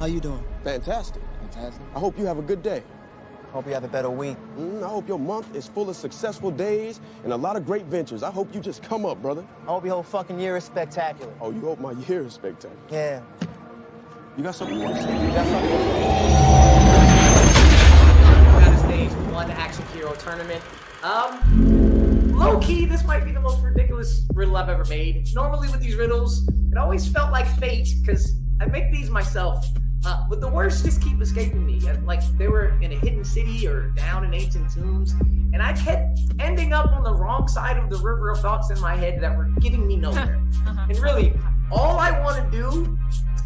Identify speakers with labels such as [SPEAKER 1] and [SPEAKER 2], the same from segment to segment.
[SPEAKER 1] How you doing?
[SPEAKER 2] Fantastic.
[SPEAKER 1] Fantastic.
[SPEAKER 2] I hope you have a good day.
[SPEAKER 1] Hope you have a better week.
[SPEAKER 2] I hope your month is full of successful days and a lot of great ventures. I hope you just come up, brother.
[SPEAKER 1] I hope your whole fucking year is spectacular.
[SPEAKER 2] Oh, you hope my year is spectacular.
[SPEAKER 1] Yeah.
[SPEAKER 2] You got something you want to say?
[SPEAKER 1] You got something?
[SPEAKER 3] United States One Action Hero Tournament. Low key, this might be the most ridiculous riddle I've ever made. Normally with these riddles, it always felt like fate because I make these myself. But the words just keep escaping me. Like they were in a hidden city or down in ancient tombs. And I kept ending up on the wrong side of the river of thoughts in my head that were getting me nowhere. And really, all I want to do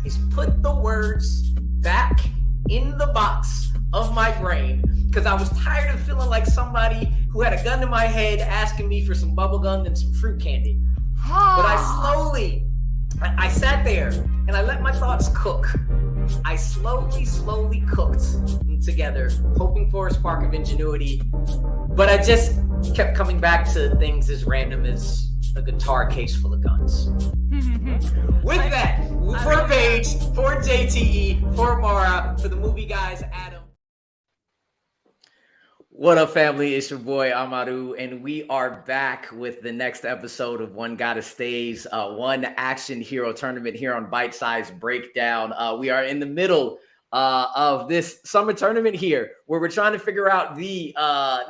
[SPEAKER 3] is put the words back in the box of my brain because I was tired of feeling like somebody who had a gun to my head asking me for some bubble gum and some fruit candy. But I sat there and I let my thoughts cook. I slowly cooked them together, hoping for a spark of ingenuity. But I just kept coming back to things as random as a guitar case full of guns. With that, for Paige, for JTE, for Mara, for the movie guys, Adam. What up, family? It's your boy Amarú, and we are back with the next episode of One Gotta Stays, One Action Hero Tournament here on Bitesize Breakdown. We are in the middle of this summer tournament here, where we're trying to figure out the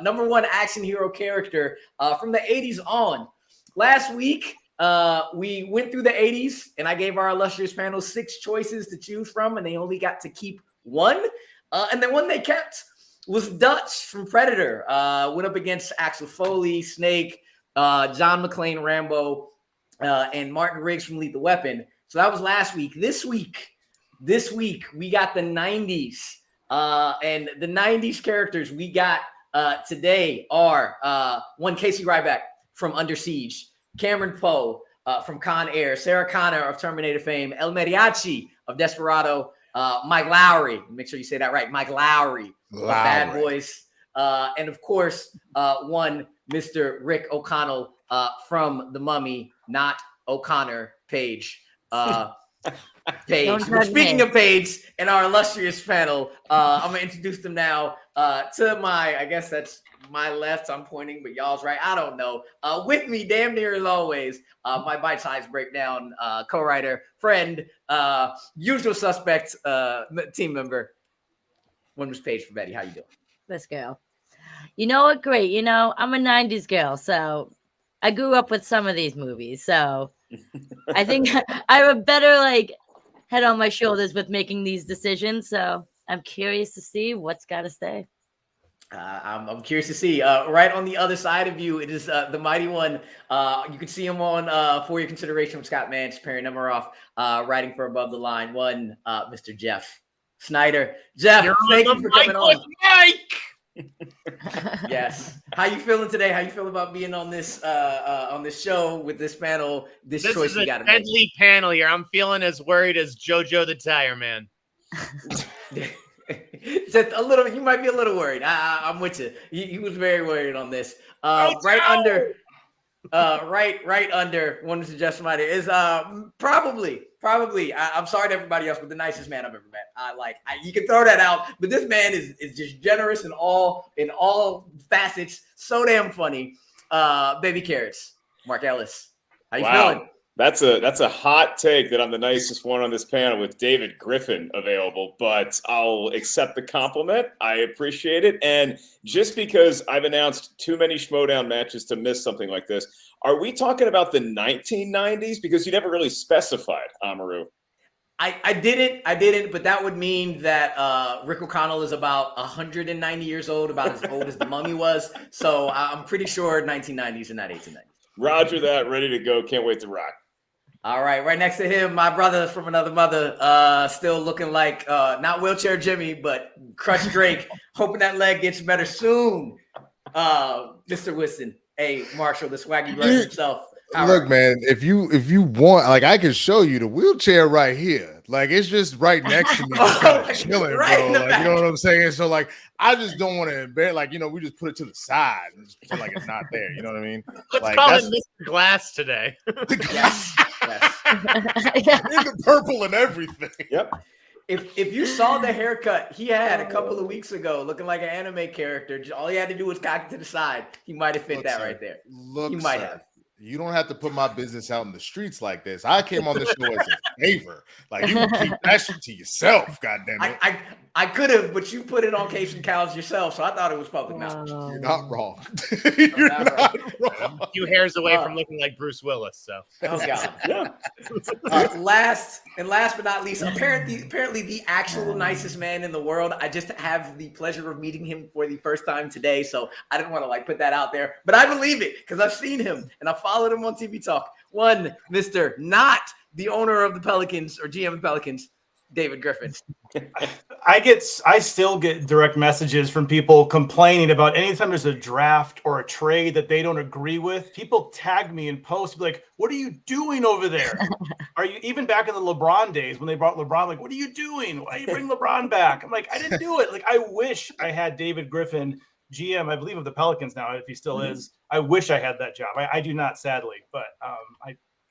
[SPEAKER 3] number one action hero character from the 80s on. Last week, we went through the 80s, and I gave our illustrious panel 6 choices to choose from, and they only got to keep one. And the one they kept was Dutch from Predator. Went up against Axel Foley, Snake, John McClane, Rambo, and Martin Riggs from Lethal Weapon. So that was last week. This week, we got the 90s. And the 90s characters we got today are one, Casey Ryback from Under Siege, Cameron Poe from Con Air, Sarah Connor of Terminator fame, El Mariachi of Desperado, Mike Lowery, make sure you say that right, Mike Lowery. Bad Boys, and of course, one Mr. Rick O'Connell from The Mummy, not O'Connor, Paige. Paige. Speaking of Paige and our illustrious panel, I'm gonna introduce them now to my, I guess that's my left. I'm pointing, but y'all's right. I don't know. With me, damn near as always, my bite-size breakdown co-writer, friend, usual suspect, team member. One was Paige Frabetti. How you doing?
[SPEAKER 4] This girl. You know what? Great. You know, I'm a 90s girl, so I grew up with some of these movies. So I think I have a better head on my shoulders with making these decisions. So I'm curious to see what's got to stay.
[SPEAKER 3] I'm curious to see. Right on the other side of you, it is the mighty one. You can see him on For Your Consideration with Scott Mance, pairing number off, writing for Above the Line. One, Mr. Jeff Sneider. Jeff, thank you for coming on. Yes. How you feeling today? How you feel about being on this show with this panel? This choice you got to make.
[SPEAKER 5] This is a deadly panel here. I'm feeling as worried as JoJo the Tire Man.
[SPEAKER 3] Just a little. You might be a little worried. I'm with you. He was very worried on this. Right under one Mr. Jeff Sneider is probably. I'm sorry to everybody else, but the nicest man I've ever met. You can throw that out, but this man is just generous in all facets. So damn funny. Baby carrots. Mark Ellis. How you feeling?
[SPEAKER 6] That's a hot take that I'm the nicest one on this panel with David Griffin available, but I'll accept the compliment. I appreciate it. And just because I've announced too many Schmodown matches to miss something like this, are we talking about the 1990s? Because you never really specified, Amarú.
[SPEAKER 3] I didn't, but that would mean that Rick O'Connell is about 190 years old, about as old as the Mummy was. So I'm pretty sure 1990s and not 1890s.
[SPEAKER 6] Roger that. Ready to go. Can't wait to rock.
[SPEAKER 3] All right, right next to him, my brother from another mother, still looking like not wheelchair Jimmy, but crushed Drake. Hoping that leg gets better soon. Mr. Winston A. Marshall, the Swaggy Blerd himself.
[SPEAKER 7] Look, man, if you want, I can show you the wheelchair right here. It's just right next to me, just kind of chilling, right, bro. You know what I'm saying? So, I just don't want to embarrass. We just put it to the side and just pretend like it's not there. You know what I mean?
[SPEAKER 5] Let's call it Mr. Glass today.
[SPEAKER 7] The glass. Yes. In the purple and everything.
[SPEAKER 6] Yep.
[SPEAKER 3] If you saw the haircut he had a couple of weeks ago, looking like an anime character, all he had to do was cock it to the side. He might have fit that right there.
[SPEAKER 7] Look,
[SPEAKER 3] he might have.
[SPEAKER 7] You don't have to put my business out in the streets like this. I came on the show as a favor. Like, you can keep that shit to yourself, goddammit.
[SPEAKER 3] I could have, but you put it on Case and Cows yourself, so I thought it was public knowledge.
[SPEAKER 7] You're not wrong. You're not wrong.
[SPEAKER 5] A few hairs away from looking like Bruce Willis. So,
[SPEAKER 3] oh god. Last but not least, apparently the actual nicest man in the world. I just have the pleasure of meeting him for the first time today, so I didn't want to put that out there, but I believe it because I've seen him and I followed him on TV Talk. One, Mr. Not the owner of the Pelicans or GM of Pelicans, David Griffin.
[SPEAKER 8] I still get direct messages from people complaining about anytime there's a draft or a trade that they don't agree with. People tag me and post like, "What are you doing over there? Are you even back in the LeBron days when they brought LeBron? Like, what are you doing? Why you bring LeBron back?" I'm like, I didn't do it. Like, I wish I had David Griffin, GM, I believe of the Pelicans now, if he still is. I wish I had that job. I do not, sadly, but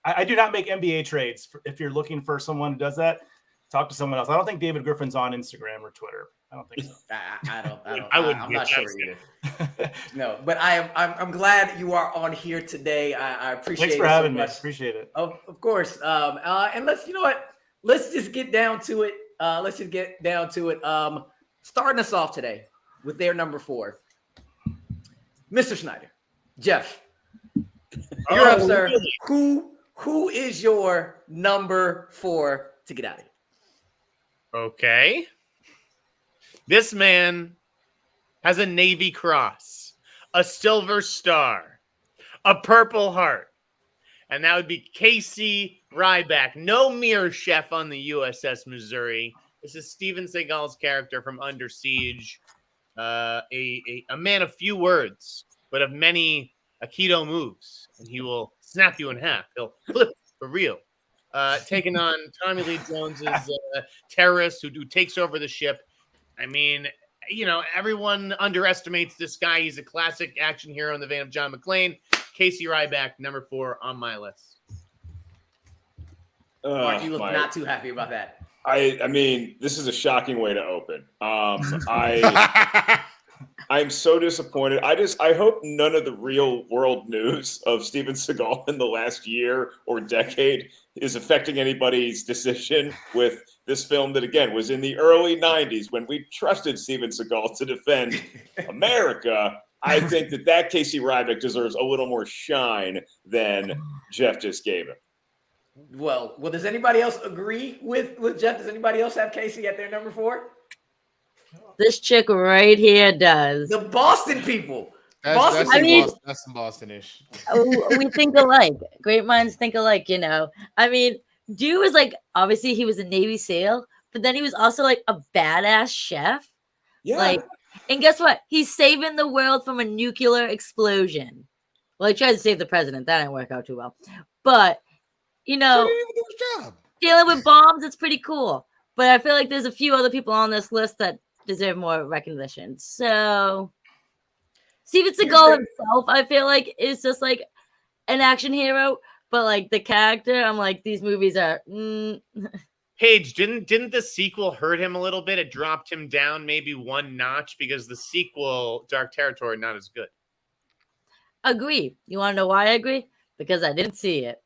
[SPEAKER 8] I do not make NBA trades. If you're looking for someone who does that, talk to someone else. I don't think David Griffin's on Instagram or Twitter. I don't think so.
[SPEAKER 3] I'm not sure either. No, but I'm glad you are on here today. I appreciate it.
[SPEAKER 8] Thanks for having me. Appreciate it.
[SPEAKER 3] Of course. And let's just get down to it. Starting us off today with their number 4. Mr. Sneider. Jeff. You're up, sir. Really? Who is your number 4 to get out of here?
[SPEAKER 5] Okay. This man has a Navy Cross, a Silver Star, a Purple Heart, and that would be Casey Ryback. No mere chef on the USS Missouri. This is Steven Seagal's character from Under Siege, a man of few words, but of many Aikido moves, and he will snap you in half. He'll flip for real. Taking on Tommy Lee Jones's terrorist who takes over the ship. I mean, everyone underestimates this guy. He's a classic action hero in the vein of John McClane. Casey Ryback, number 4 on my list.
[SPEAKER 3] Mark, you look not too happy about that.
[SPEAKER 6] I mean, this is a shocking way to open. I'm so disappointed. I hope none of the real world news of Steven Seagal in the last year or decade is affecting anybody's decision with this film that, again, was in the early 90s when we trusted Steven Seagal to defend America. I think that Casey Ryback deserves a little more shine than Jeff just gave him.
[SPEAKER 3] Well, does anybody else agree with Jeff? Does anybody else have Casey at their number 4?
[SPEAKER 4] This chick right here does.
[SPEAKER 3] The Boston people.
[SPEAKER 7] That's some Boston-ish.
[SPEAKER 4] We think alike. Great minds think alike, I mean, dude was obviously he was a Navy SEAL, but then he was also a badass chef.
[SPEAKER 6] Yeah.
[SPEAKER 4] And guess what? He's saving the world from a nuclear explosion. Well, he tried to save the president. That didn't work out too well. But, dealing with bombs, it's pretty cool. But I feel like there's a few other people on this list that deserve more recognition. So Steven Seagal himself, I feel like, is just an action hero, but the character, I'm these movies are.
[SPEAKER 5] Paige, didn't the sequel hurt him a little bit? It dropped him down maybe one notch because the sequel, Dark Territory, not as good.
[SPEAKER 4] Agree. You want to know why I agree? Because I didn't see it.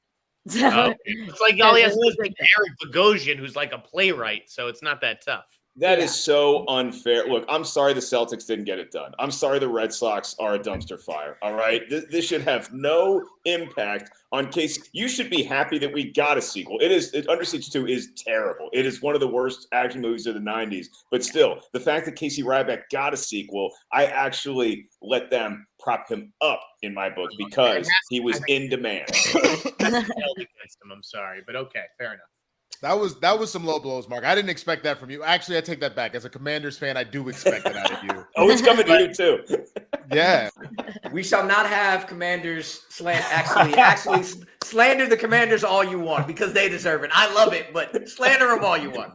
[SPEAKER 4] So,
[SPEAKER 5] it's all he has to do is Eric Bogosian, who's a playwright, so it's not that tough.
[SPEAKER 6] That is so unfair. Look, I'm sorry the Celtics didn't get it done. I'm sorry the Red Sox are a dumpster fire. All right? This should have no impact on Casey. You should be happy that we got a sequel. Under Siege 2 is terrible. It is one of the worst action movies of the 90s. But still, the fact that Casey Ryback got a sequel, I actually let them prop him up in my book because he was in demand.
[SPEAKER 5] I'm sorry, but okay, fair enough.
[SPEAKER 7] That was some low blows, Mark. I didn't expect that from you. Actually, I take that back. As a Commanders fan, I do expect it out of you.
[SPEAKER 6] Oh, it's coming to you too.
[SPEAKER 7] Yeah.
[SPEAKER 3] We shall not have Commanders actually slander the Commanders all you want because they deserve it. I love it, but slander them all you want.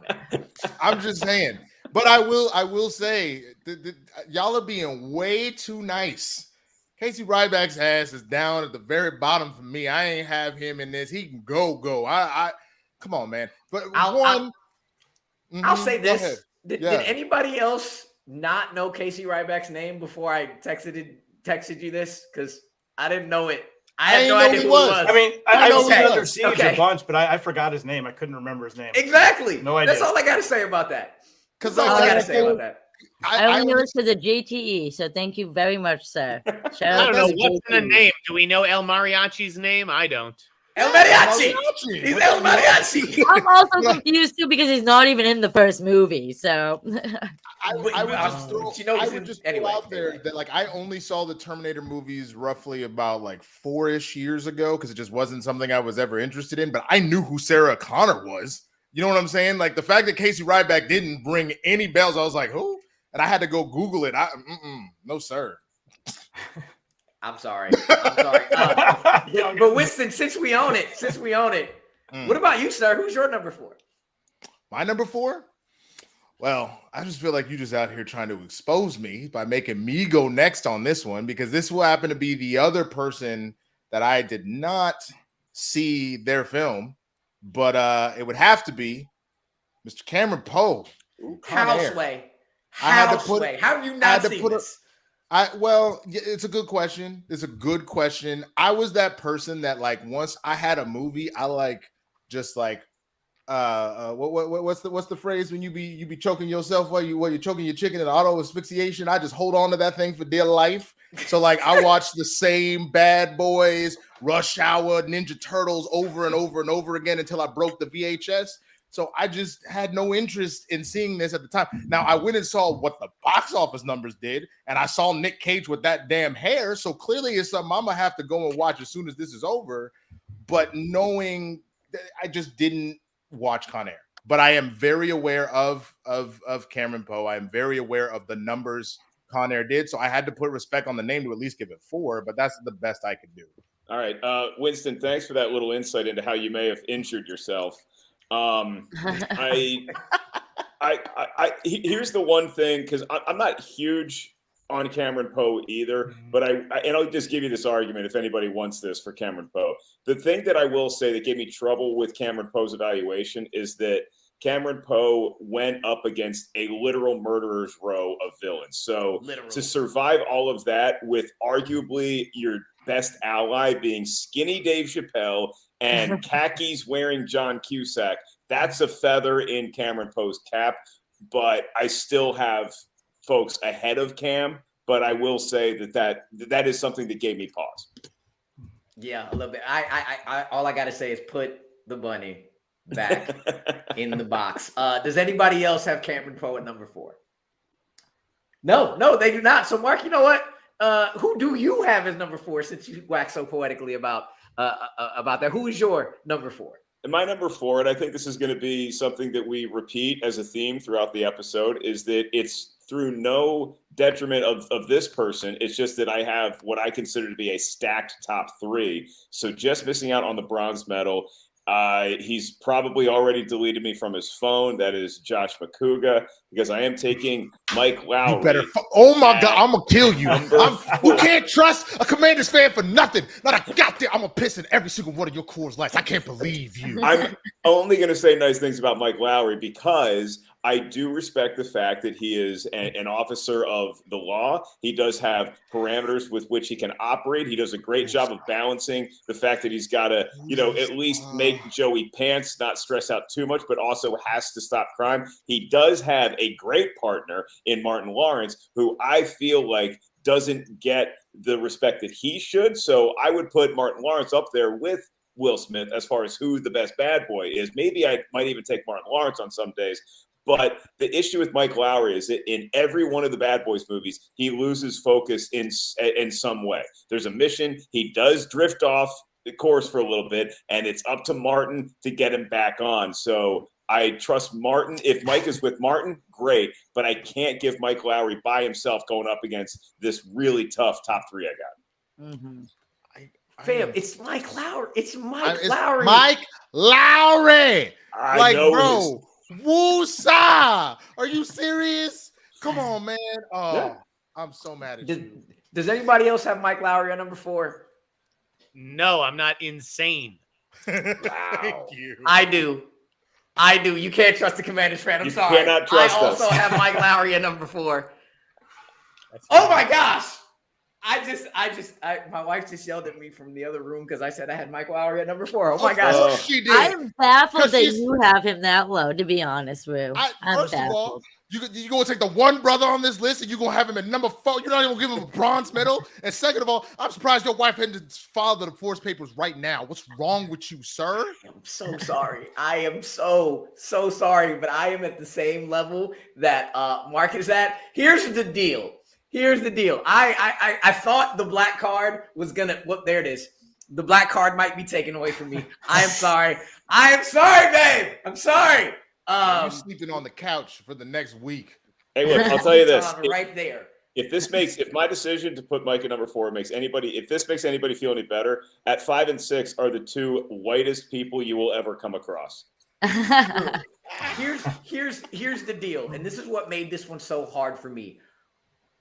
[SPEAKER 7] I'm just saying. But I will say y'all are being way too nice. Casey Ryback's ass is down at the very bottom for me. I ain't have him in this. He can go. I come on, man. But
[SPEAKER 3] I'll say
[SPEAKER 7] Go ahead.
[SPEAKER 3] this. Did anybody else not know Casey Ryback's name before I texted you this? Because I didn't know it. I had no idea who it was.
[SPEAKER 8] I mean, I've seen Under Siege a bunch, but I forgot his name. I couldn't remember his name.
[SPEAKER 3] Exactly.
[SPEAKER 8] No idea.
[SPEAKER 3] That's all I got to say about that.
[SPEAKER 7] Because
[SPEAKER 3] that's all I got to say about that.
[SPEAKER 4] I only listen to the JTE, so thank you very much, sir. Shout
[SPEAKER 5] I
[SPEAKER 4] out
[SPEAKER 5] don't know
[SPEAKER 4] to
[SPEAKER 5] what's
[SPEAKER 4] JTE.
[SPEAKER 5] in the name. Do we know El Mariachi's name? I don't.
[SPEAKER 3] El Mariachi. He's El Mariachi.
[SPEAKER 4] I'm also confused too because he's not even in the first movie. So
[SPEAKER 7] I would just throw,
[SPEAKER 3] anyway,
[SPEAKER 7] out there that like I only saw the Terminator movies roughly about like 4-ish years ago because it just wasn't something I was ever interested in. But I knew who Sarah Connor was. You know what I'm saying? Like the fact that Casey Ryback didn't bring any bells, I was like, who? And I had to go Google it. No, sir.
[SPEAKER 3] I'm sorry. But Winston, since we own it, what about you, sir? Who's your number 4?
[SPEAKER 7] My number 4? Well, I just feel like you just out here trying to expose me by making me go next on this one because this will happen to be the other person that I did not see their film, but it would have to be Mr. Cameron Poe.
[SPEAKER 3] Houseway.
[SPEAKER 7] How
[SPEAKER 3] have you not seen this?
[SPEAKER 7] Well, it's a good question. I was that person that like once I had a movie, I like just like what's the phrase when you be choking yourself while you're choking your chicken in auto asphyxiation? I just hold on to that thing for dear life. So like I watched the same Bad Boys, Rush Hour, Ninja Turtles over and over and over again until I broke the VHS. So I just had no interest in seeing this at the time. Now I went and saw what the box office numbers did, and I saw Nick Cage with that damn hair. So clearly it's something I'm gonna have to go and watch as soon as this is over. But knowing that I just didn't watch Con Air. But I am very aware of Cameron Poe. I am very aware of the numbers Con Air did. So I had to put respect on the name to at least give it 4, but that's the best I could do.
[SPEAKER 6] All right. Winston, thanks for that little insight into how you may have injured yourself. Here's the one thing, because I'm not huge on Cameron Poe either, but and I'll just give you this argument if anybody wants this for Cameron Poe. The thing that I will say that gave me trouble with Cameron Poe's evaluation is that Cameron Poe went up against a literal murderer's row of villains. So to survive all of that with arguably your best ally being skinny Dave Chappelle and khakis wearing John Cusack, that's a feather in Cameron Poe's cap. But I still have folks ahead of Cam, but I will say that is something that gave me pause.
[SPEAKER 3] Yeah, a little bit. I all I gotta say is put the bunny back in the box. Does anybody else have Cameron Poe at number 4? No, they do not. So Mark, you know what? Who do you have as number 4 since you wax so poetically about that? Who is your number 4?
[SPEAKER 6] And my number 4, and I think this is going to be something that we repeat as a theme throughout the episode, is that it's through no detriment of this person. It's just that I have what I consider to be a stacked top 3. So just missing out on the bronze medal. He's probably already deleted me from his phone. That is Josh McCouga, because I am taking Mike Lowery.
[SPEAKER 7] You better. Oh my God, I'm gonna kill you. You can't trust a Commanders fan for nothing. Not a goddamn. I'm gonna piss in every single one of your Coors Lights. I can't believe you.
[SPEAKER 6] I'm only gonna say nice things about Mike Lowery because I do respect the fact that he is an officer of the law. He does have parameters with which he can operate. He does a great job of balancing the fact that he's got to, at least make Joey Pants not stress out too much, but also has to stop crime. He does have a great partner in Martin Lawrence, who I feel like doesn't get the respect that he should. So I would put Martin Lawrence up there with Will Smith as far as who the best bad boy is. Maybe I might even take Martin Lawrence on some days. But the issue with Mike Lowery is that in every one of the Bad Boys movies, he loses focus in some way. There's a mission. He does drift off the course for a little bit, and it's up to Martin to get him back on. So I trust Martin. If Mike is with Martin, great. But I can't give Mike Lowery by himself going up against this really tough top 3 I got.
[SPEAKER 4] Mm-hmm.
[SPEAKER 3] Fam, it's Mike Lowery. It's Mike Lowery.
[SPEAKER 7] Mike Lowery.
[SPEAKER 6] I know
[SPEAKER 7] bro. Woo-sa! Are you serious? Come on, man. Oh, yeah. I'm so mad at you.
[SPEAKER 3] Does anybody else have Mike Lowery on number 4?
[SPEAKER 5] No, I'm not insane.
[SPEAKER 3] Wow. I do. I do. You can't trust the Commanders fan. I'm
[SPEAKER 6] You
[SPEAKER 3] sorry.
[SPEAKER 6] cannot trust
[SPEAKER 3] I also
[SPEAKER 6] us.
[SPEAKER 3] have Mike Lowry at number 4. Oh my gosh. My wife just yelled at me from the other room because I said I had Mike Lowry at number 4. Oh my gosh.
[SPEAKER 7] She did.
[SPEAKER 4] I'm baffled that
[SPEAKER 7] she's-
[SPEAKER 4] you have him that low, to be honest, Rue. I'm
[SPEAKER 7] First of
[SPEAKER 4] baffled.
[SPEAKER 7] all, you going to take the one brother on this list and you're going to have him at number 4. You're not even going to give him a bronze medal. And second of all, I'm surprised your wife hadn't filed the divorce papers right now. What's wrong with you, sir?
[SPEAKER 3] I'm so sorry. I am so sorry, but I am at the same level that Mark is at. Here's the deal. I thought the black card was gonna. There it is. The black card might be taken away from me. I am sorry. Babe. I'm sorry.
[SPEAKER 7] You're sleeping on the couch for the next week.
[SPEAKER 6] Hey, look, I'll tell you this.
[SPEAKER 3] Right there.
[SPEAKER 6] If my decision to put Mike at number 4 if this makes anybody feel any better, at 5 and 6 are the 2 whitest people you will ever come across.
[SPEAKER 3] Here's the deal, and this is what made this one so hard for me.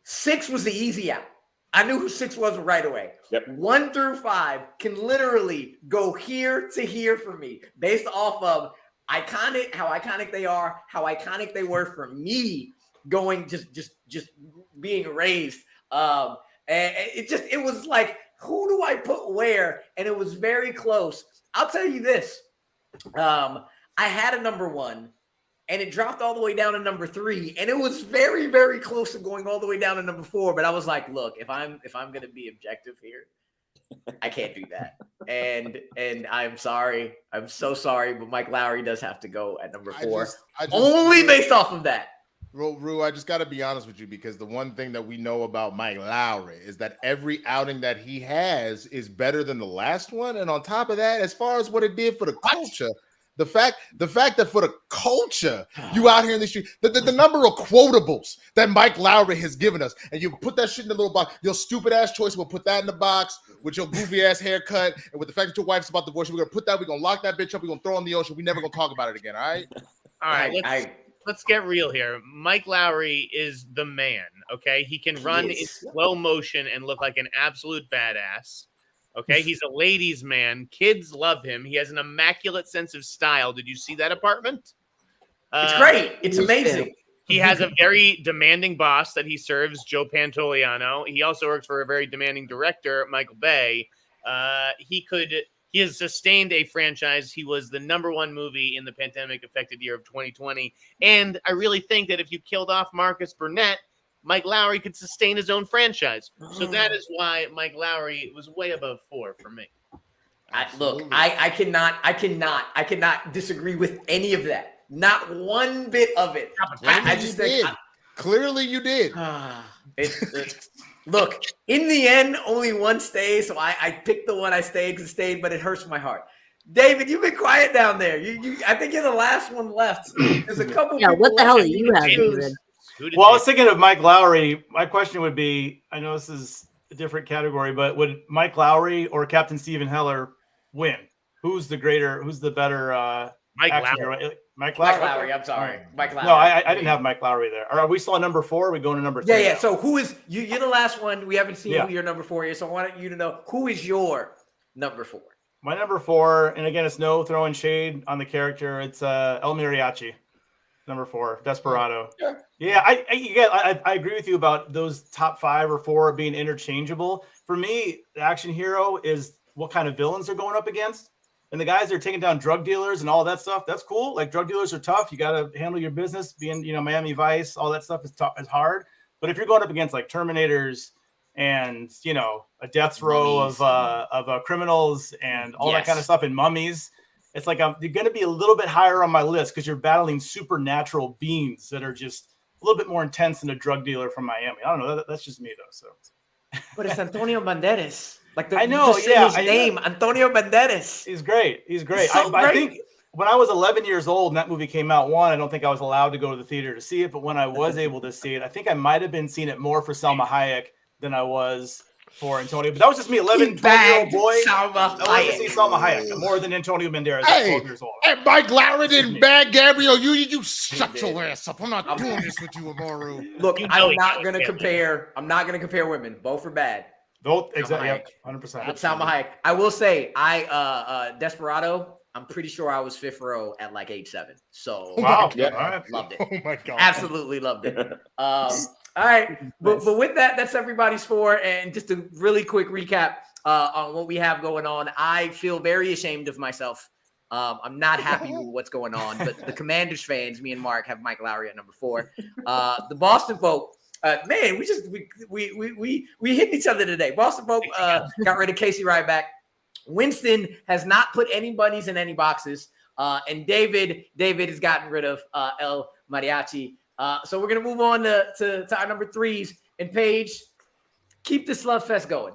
[SPEAKER 3] 6 was the easy out. I knew who 6 was right away.
[SPEAKER 6] Yep.
[SPEAKER 3] 1 through 5 can literally go here to here for me based off of how iconic they are, how iconic they were for me going just being raised. And it was like, who do I put where? And it was very close. I'll tell you this. I had a number 1. And it dropped all the way down to number 3, and it was very, very close to going all the way down to number 4. But I was like, look, if I'm gonna be objective here, I can't do that. And I'm sorry, I'm so sorry, but Mike Lowry does have to go at number 4, only based off of that.
[SPEAKER 7] Rue, I just got to be honest with you because the one thing that we know about Mike Lowry is that every outing that he has is better than the last one, and on top of that, as far as what it did for the culture. The fact that for the culture, you out here in the street, the number of quotables that Mike Lowry has given us, and you put that shit in the little box, your stupid ass choice, we'll put that in the box with your goofy ass haircut, and with the fact that your wife's about to divorce, we're gonna lock that bitch up, we're gonna throw it in the ocean, we're never gonna talk about it again, all right?
[SPEAKER 5] All right, let's get real here. Mike Lowry is the man, okay? He can run in slow motion and look like an absolute badass. Okay, he's a ladies' man. Kids love him. He has an immaculate sense of style. Did you see that apartment?
[SPEAKER 3] It's great. It's amazing.
[SPEAKER 5] He has a very demanding boss that he serves, Joe Pantoliano. He also works for a very demanding director, Michael Bay. He has sustained a franchise. He was the number 1 movie in the pandemic-affected year of 2020. And I really think that if you killed off Marcus Burnett, Mike Lowry could sustain his own franchise. So that is why Mike Lowry was way above 4 for me.
[SPEAKER 3] I cannot disagree with any of that. Not one bit of it. I just think
[SPEAKER 7] Clearly you did.
[SPEAKER 3] Look, in the end, only one stays, so I picked the one I stayed because it stayed, but it hurts my heart. David, you've been quiet down there. I think you're the last one left. There's a couple.
[SPEAKER 4] Yeah, what the hell do you have, David?
[SPEAKER 8] Well, I was thinking of Mike Lowry. My question would be, I know this is a different category, but would Mike Lowry or Captain Stephen Heller win? Who's the better
[SPEAKER 5] Mike
[SPEAKER 8] action
[SPEAKER 5] Lowry.
[SPEAKER 8] hero? Mike
[SPEAKER 3] Lowry, I'm sorry. Mike Lowry.
[SPEAKER 8] No, I didn't have Mike Lowry there. Are we still on number 4? Are we going to number 3?
[SPEAKER 3] Yeah. So who is you're the last one. We haven't seen
[SPEAKER 8] Yeah.
[SPEAKER 3] who your number 4 is. So I want you to know who is your number 4.
[SPEAKER 8] My number 4, and again, it's no throwing shade on the character. It's El Mariachi, number 4, Desperado. Yeah, I agree with you about those top 5 or 4 being interchangeable. For me, the action hero is what kind of villains they're going up against. And the guys that are taking down drug dealers and all that stuff, that's cool. Like, drug dealers are tough. You got to handle your business. Being, Miami Vice, all that stuff is tough, is hard. But if you're going up against like Terminators and, a death row of criminals and all that kind of stuff and mummies, it's like you're going to be a little bit higher on my list because you're battling supernatural beings that are just a little bit more intense than a drug dealer from Miami. I don't know. That's just me, though. So,
[SPEAKER 3] but it's Antonio Banderas.
[SPEAKER 8] I know.
[SPEAKER 3] His name, Antonio Banderas.
[SPEAKER 8] He's great. He's great.
[SPEAKER 3] So
[SPEAKER 8] I think when I was 11 years old and that movie came out, I don't think I was allowed to go to the theater to see it. But when I was able to see it, I think I might have been seeing it more for Salma Hayek than I was for Antonio. But that was just me, 11, 12-year-old boy. I wanted to see Salma Hayek more than Antonio Banderas at 12 years old.
[SPEAKER 7] Hey, Mike Lowry didn't bag Gabriel. You shut your ass up. I'm not doing this with you, Amarú.
[SPEAKER 3] Look, I'm not going to compare women. Both are bad.
[SPEAKER 8] Both, exactly. 100%.
[SPEAKER 3] Salma Hayek. I will say, Desperado, I'm pretty sure I was fifth row at like age 7. So
[SPEAKER 8] Wow.
[SPEAKER 6] Yeah.
[SPEAKER 8] All right.
[SPEAKER 3] loved it.
[SPEAKER 7] Oh my god.
[SPEAKER 3] Absolutely loved it. All right. But with that, that's everybody's 4. And just a really quick recap on what we have going on. I feel very ashamed of myself. I'm not happy with what's going on. But the Commanders fans, me and Mark, have Mike Lowery at number 4. The Boston folk, man, we hit each other today. Boston folk got rid of Casey Ryback. Winston has not put anybody's in any boxes. And David has gotten rid of El Mariachi. So we're going to move on to our number 3s. And Paige, keep this love fest going.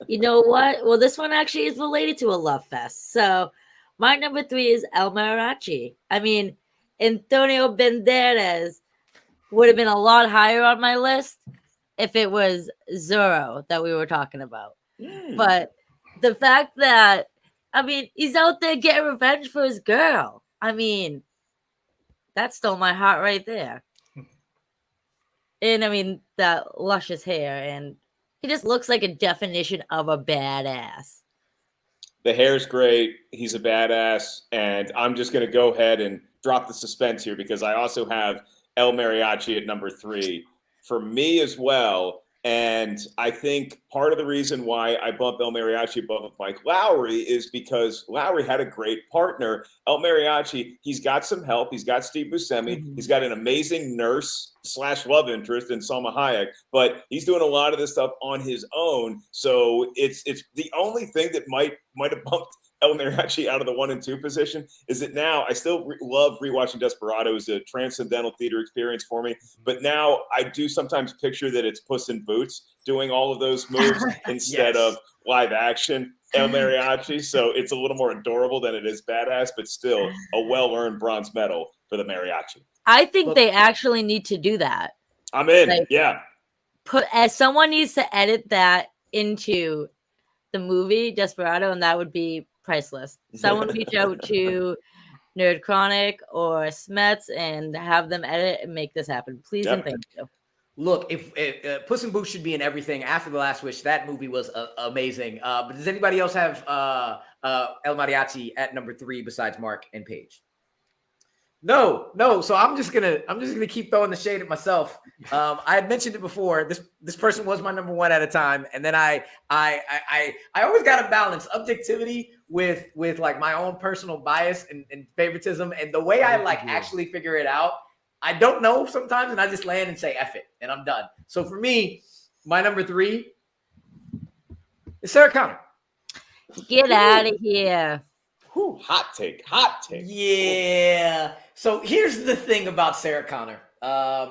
[SPEAKER 4] You know what? Well, this one actually is related to a love fest. So my number 3 is El Mariachi. I mean, Antonio Banderas would have been a lot higher on my list if it was Zorro that we were talking about. But the fact that, I mean, he's out there getting revenge for his girl. I mean, that stole my heart right there. And I mean, that luscious hair, and he just looks like a definition of a badass.
[SPEAKER 6] The hair's great. He's a badass. And I'm just going to go ahead and drop the suspense here because I also have El Mariachi at number 3 for me as well. And I think part of the reason why I bump El Mariachi above Mike Lowery is because Lowery had a great partner. El Mariachi, he's got some help. He's got Steve Buscemi. Mm-hmm. He's got an amazing nurse / love interest in Salma Hayek, but he's doing a lot of this stuff on his own. So it's the only thing that might have bumped El Mariachi out of the 1 and 2 position is that now I still love rewatching Desperado. It's a transcendental theater experience for me. But now I do sometimes picture that it's Puss in Boots doing all of those moves instead of live action El Mariachi. So it's a little more adorable than it is badass, but still a well-earned bronze medal for the Mariachi.
[SPEAKER 4] I think they actually need to do that.
[SPEAKER 6] I'm in.
[SPEAKER 4] Like,
[SPEAKER 6] yeah.
[SPEAKER 4] Someone needs to edit that into the movie Desperado, and that would be priceless. Someone reach out to Nerd Chronic or Smets and have them edit and make this happen, please. And thank you.
[SPEAKER 3] Look, if Puss in Boots should be in everything after The Last Wish, that movie was amazing. But does anybody else have El Mariachi at number 3 besides Mark and Paige? No. So I'm just gonna keep throwing the shade at myself. I had mentioned it before. This person was my number 1 at a time, and then I always got to balance objectivity with like my own personal bias and favoritism. And the way I like actually figure it out, I don't know sometimes, and I just land and say F it, and I'm done. So for me, my number 3 is Sarah Connor.
[SPEAKER 4] Get out of here.
[SPEAKER 6] Whew, hot take.
[SPEAKER 3] Yeah. So here's the thing about Sarah Connor.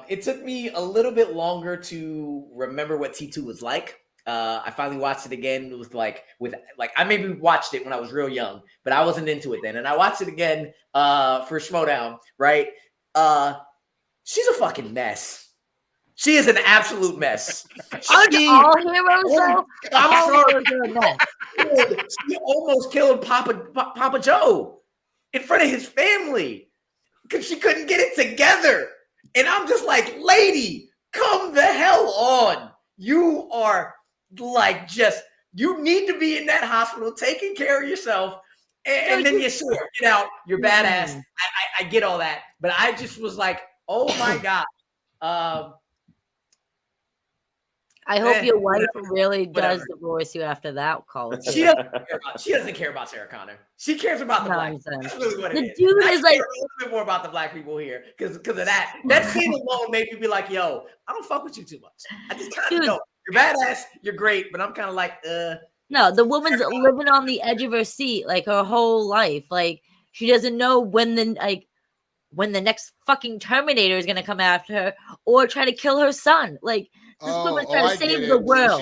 [SPEAKER 3] It took me a little bit longer to remember what T2 was like. I finally watched it again with I maybe watched it when I was real young, but I wasn't into it then. And I watched it again for Schmodown, right? She's a fucking mess. She is an absolute mess.
[SPEAKER 4] Aren't all heroes though?
[SPEAKER 3] I'm sorry. She almost killed Papa Joe in front of his family because she couldn't get it together. And I'm just like, lady, come the hell on. You are like you need to be in that hospital taking care of yourself. And then get out. You're badass. I get all that. But I just was like, oh my God.
[SPEAKER 4] I hope your wife really does divorce you after that call.
[SPEAKER 3] She doesn't care about Sarah Connor. She cares about the black. That's really what it is.
[SPEAKER 4] Dude is like
[SPEAKER 3] a little bit more about the black people here because of that. That scene alone made me be like, yo, I don't fuck with you too much. I just kind of know you're badass, you're great, but I'm kind of like,
[SPEAKER 4] No, the woman's living on the edge of her seat like her whole life. Like she doesn't know when the next fucking Terminator is gonna come after her or try to kill her son. Like this woman's trying to save the world.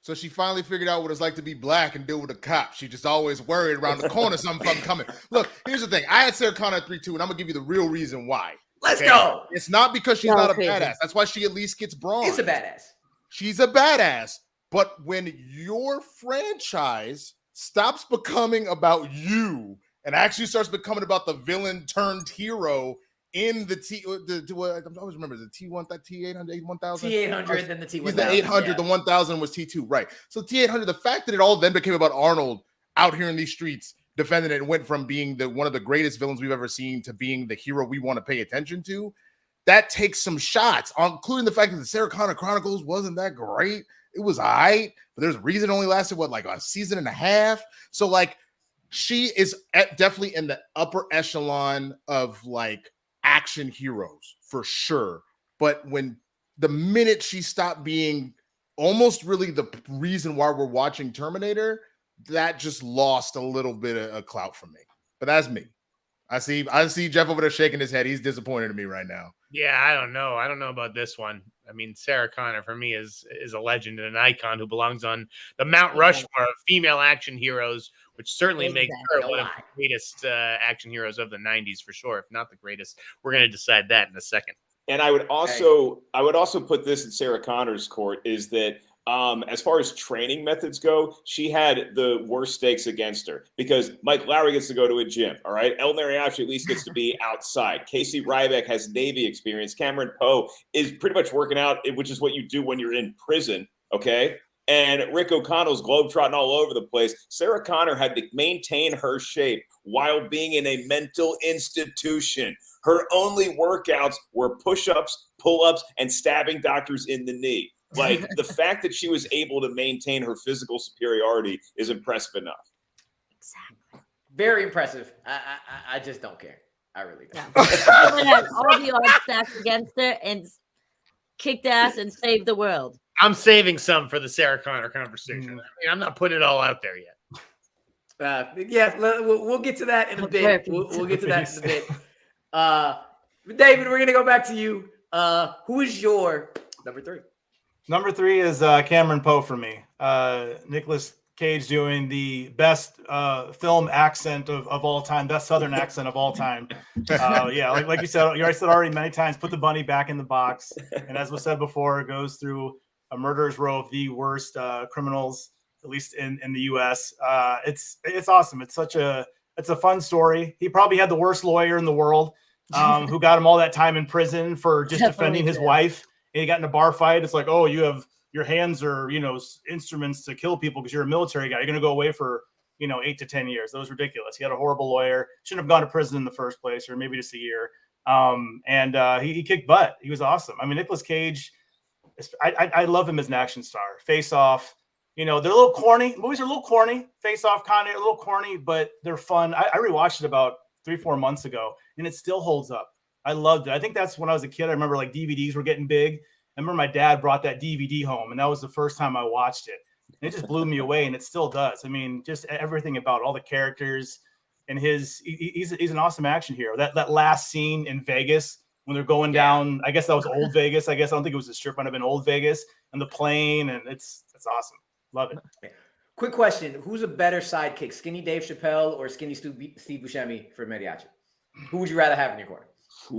[SPEAKER 7] So she finally figured out what it's like to be black and deal with a cop. She just always worried around the corner something fucking coming. Look, here's the thing. I had Sarah Connor at 3-2, and I'm gonna give you the real reason why.
[SPEAKER 3] Let's go.
[SPEAKER 7] It's not because she's not a badass. That's why she at least gets bronze.
[SPEAKER 3] She's a badass.
[SPEAKER 7] She's a badass. But when your franchise stops becoming about you and actually starts becoming about the villain turned hero in I always remember the T1, that T800, 1000.
[SPEAKER 3] T800, then the T1000.
[SPEAKER 7] He's the 800, the 1000 was T2, right? So T800, the fact that it all then became about Arnold out here in these streets defended it and went from being one of the greatest villains we've ever seen to being the hero we want to pay attention to. That takes some shots, including the fact that the Sarah Connor Chronicles wasn't that great. It was all right, but there's a reason it only lasted, like a season and a half? So, like, she is definitely in the upper echelon of, like, action heroes, for sure. But the minute she stopped being almost really the reason why we're watching Terminator, that just lost a little bit of clout for me. But that's me. I see Jeff over there shaking his head. He's disappointed in me right now.
[SPEAKER 5] Yeah, I don't know. I don't know about this one. I mean, Sarah Connor for me is a legend and an icon who belongs on the Mount Rushmore of female action heroes, which certainly makes her one of the greatest action heroes of the 90s for sure, if not the greatest. We're going to decide that in a second.
[SPEAKER 6] And I would also put this in Sarah Connor's court, is that as far as training methods go, she had the worst stakes against her, because Mike Lowery gets to go to a gym. All right. El Mariachi at least gets to be outside. Casey Ryback has Navy experience. Cameron Poe is pretty much working out, which is what you do when you're in prison. Okay. And Rick O'Connell's globetrotting all over the place. Sarah Connor had to maintain her shape while being in a mental institution. Her only workouts were push-ups, pull-ups, and stabbing doctors in the knee. Like, the fact that she was able to maintain her physical superiority is impressive enough.
[SPEAKER 4] Exactly.
[SPEAKER 3] Very impressive. I just don't care. I really don't.
[SPEAKER 4] Someone had all the odds stacked against her and kicked ass and saved the world.
[SPEAKER 5] I'm saving some for the Sarah Connor conversation. I mean, I'm not putting it all out there yet.
[SPEAKER 3] We'll get to that in a bit. We'll get to that in a bit. David, we're going to go back to you. Who is your number 3?
[SPEAKER 8] Number 3 is Cameron Poe for me. Nicolas Cage doing the best film accent of all time, best Southern accent of all time. Like you said, I said already many times, put the bunny back in the box. And as was said before, it goes through a murderer's row of the worst criminals, at least in the U.S. It's awesome. It's a fun story. He probably had the worst lawyer in the world, who got him all that time in prison for just defending his wife. And he got in a bar fight. It's like, oh, your hands are, instruments to kill people because you're a military guy. You're going to go away for, 8 to 10 years. That was ridiculous. He had a horrible lawyer. Shouldn't have gone to prison in the first place, or maybe just a year. He kicked butt. He was awesome. I mean, Nicolas Cage, I love him as an action star. Face Off, they're a little corny. Movies are a little corny. Face Off, Con Air, a little corny, but they're fun. I rewatched it about 3-4 months ago, and it still holds up. I loved it. I think that's when I was a kid. I remember like DVDs were getting big. I remember my dad brought that DVD home, and that was the first time I watched it. And it just blew me away, and it still does. I mean, just everything about all the characters and he's an awesome action hero. That last scene in Vegas when they're going down, I guess that was old Vegas. I don't think it was a strip. Might have been old Vegas, and the plane, and it's awesome. Love it.
[SPEAKER 3] Quick question: who's a better sidekick, Skinny Dave Chappelle or Skinny Steve Buscemi for Mariachi? Who would you rather have in your corner?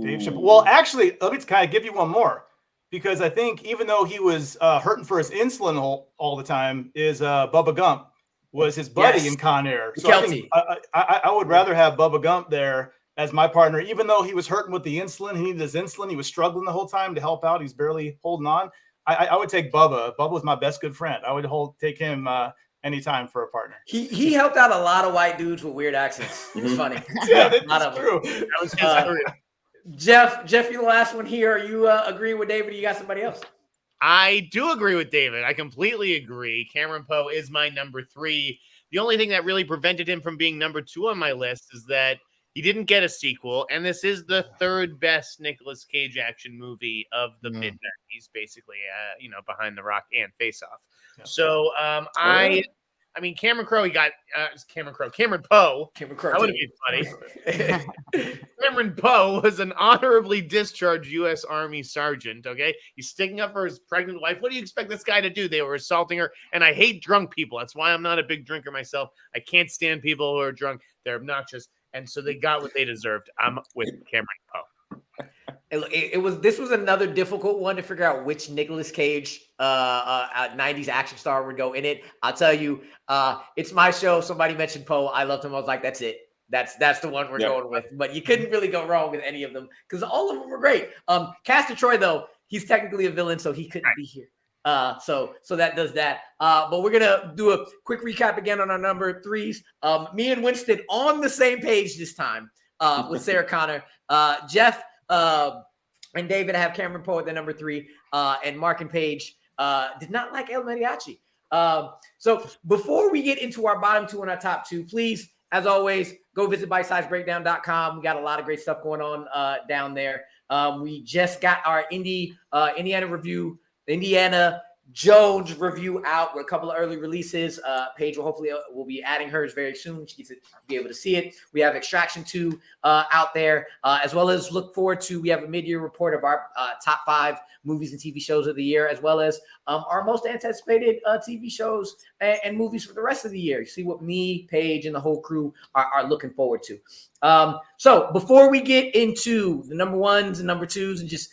[SPEAKER 8] Dave Chappelle. Well, actually, let me kind of give you one more, because I think even though he was hurting for his insulin all the time, is Bubba Gump was his buddy in Con Air. So I would rather have Bubba Gump there as my partner, even though he was hurting with the insulin. He needed his insulin. He was struggling the whole time to help out. He's barely holding on. I would take Bubba. Bubba was my best good friend. I would take him anytime for a partner.
[SPEAKER 3] He helped out a lot of white dudes with weird accents. It was funny.
[SPEAKER 8] Yeah, that's true.
[SPEAKER 5] That was his
[SPEAKER 3] Jeff, you're the last one here. Are you agreeing with David, or you got somebody else?
[SPEAKER 5] I do agree with David. I completely agree. Cameron Poe is my number 3. The only thing that really prevented him from being number 2 on my list is that he didn't get a sequel, and this is the 3rd best Nicolas Cage action movie of the mid-90s, basically, behind The Rock and Face Off. Yeah. So I mean, Cameron Poe. Cameron Poe. That would have been funny. Cameron Poe was an honorably discharged U.S. Army sergeant. Okay, he's sticking up for his pregnant wife. What do you expect this guy to do? They were assaulting her, and I hate drunk people. That's why I'm not a big drinker myself. I can't stand people who are drunk. They're obnoxious, and so they got what they deserved. I'm with Cameron Poe.
[SPEAKER 3] This was another difficult one to figure out which Nicolas Cage 90s action star would go in it. I'll tell you, it's my show. Somebody mentioned Poe. I loved him. I was like, that's it. That's the one we're going with. But you couldn't really go wrong with any of them because all of them were great. Castor Troy, though, he's technically a villain, so he couldn't be here. So that does that. But we're gonna do a quick recap again on our number threes. Me and Winston on the same page this time with Sarah Connor. Jeff and David have Cameron Poe at the number 3, and Mark and Paige did not like El Mariachi. So before we get into our bottom 2 and our top 2, please, as always, go visit bitesizebreakdown.com. We got a lot of great stuff going on down there. We just got our Indiana Jones review out with a couple of early releases. Paige will hopefully will be adding hers very soon. She gets to be able to see it. We have Extraction 2 out there, as well as look forward to, we have a mid-year report of our top 5 movies and TV shows of the year, as well as our most anticipated TV shows and movies for the rest of the year. You see what me, Paige, and the whole crew are looking forward to. So before we get into the number 1s and number 2s and just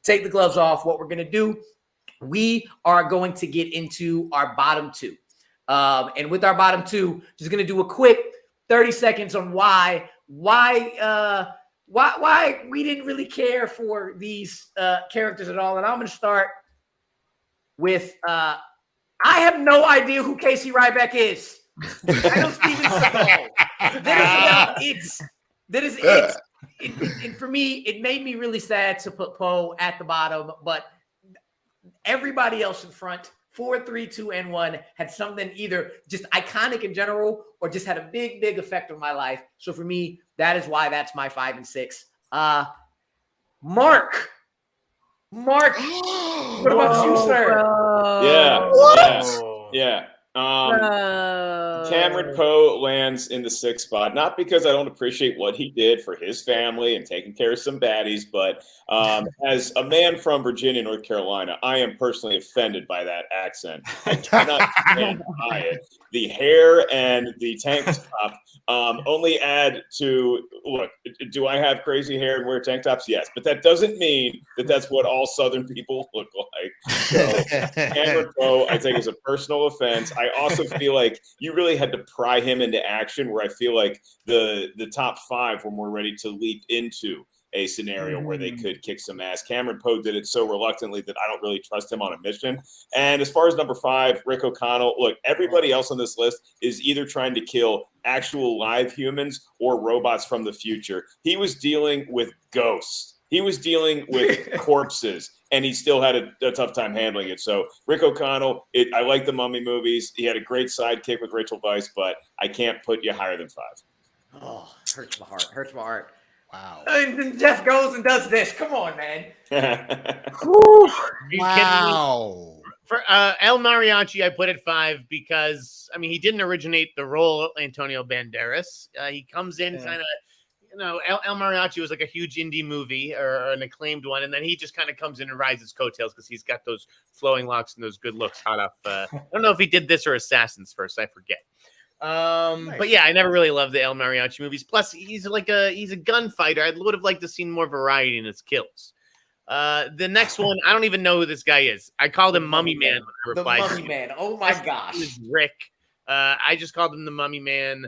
[SPEAKER 3] take the gloves off, what we're going to do, we are going to get into our bottom 2. And with our bottom 2, just going to do a quick 30 seconds on why we didn't really care for these characters at all. And I'm going to start with I have no idea who Casey Ryback is. I don't Steven Seagal. That is it. And for me, it made me really sad to put Poe at the bottom, but everybody else in front, 4, 3, 2, and 1, had something either just iconic in general or just had a big effect on my life. So for me, that is why that's my 5 and 6. Mark, what about you, sir?
[SPEAKER 6] Yeah. Cameron Poe lands in the 6th spot, not because I don't appreciate what he did for his family and taking care of some baddies, but as a man from Virginia, North Carolina, I am personally offended by that accent. I cannot stand by it. The hair and the tank top only add to, look, do I have crazy hair and wear tank tops? Yes, but that doesn't mean that that's what all Southern people look like. So Cameron Poe, I think, is a personal offense. I also feel like you really had to pry him into action, where I feel like the top 5 were more ready to leap into a scenario where they could kick some ass. Cameron Poe did it so reluctantly that I don't really trust him on a mission. And as far as number 5, Rick O'Connell, look, everybody else on this list is either trying to kill actual live humans or robots from the future. He was dealing with ghosts. He was dealing with corpses, and he still had a tough time handling it. So Rick O'Connell, I like the Mummy movies. He had a great sidekick with Rachel Weisz, but I can't put you higher than 5.
[SPEAKER 3] Oh, hurts my heart.
[SPEAKER 7] Wow.
[SPEAKER 3] And then Jeff goes and does this. Come on, man.
[SPEAKER 7] Wow.
[SPEAKER 5] For El Mariachi, I put at 5 because, I mean, he didn't originate the role, Antonio Banderas. He comes in kind of, El Mariachi was like a huge indie movie or an acclaimed one, and then he just kind of comes in and rides his coattails because he's got those flowing locks and those good looks hot up. I don't know if he did this or Assassins first. I forget. Nice. But yeah, I never really loved the El Mariachi movies. Plus, he's a gunfighter. I would have liked to see more variety in his kills. The next one, I don't even know who this guy is. I called him Mummy Man.
[SPEAKER 3] The Mummy Man. Oh my gosh.
[SPEAKER 5] Rick. I just called him the Mummy Man.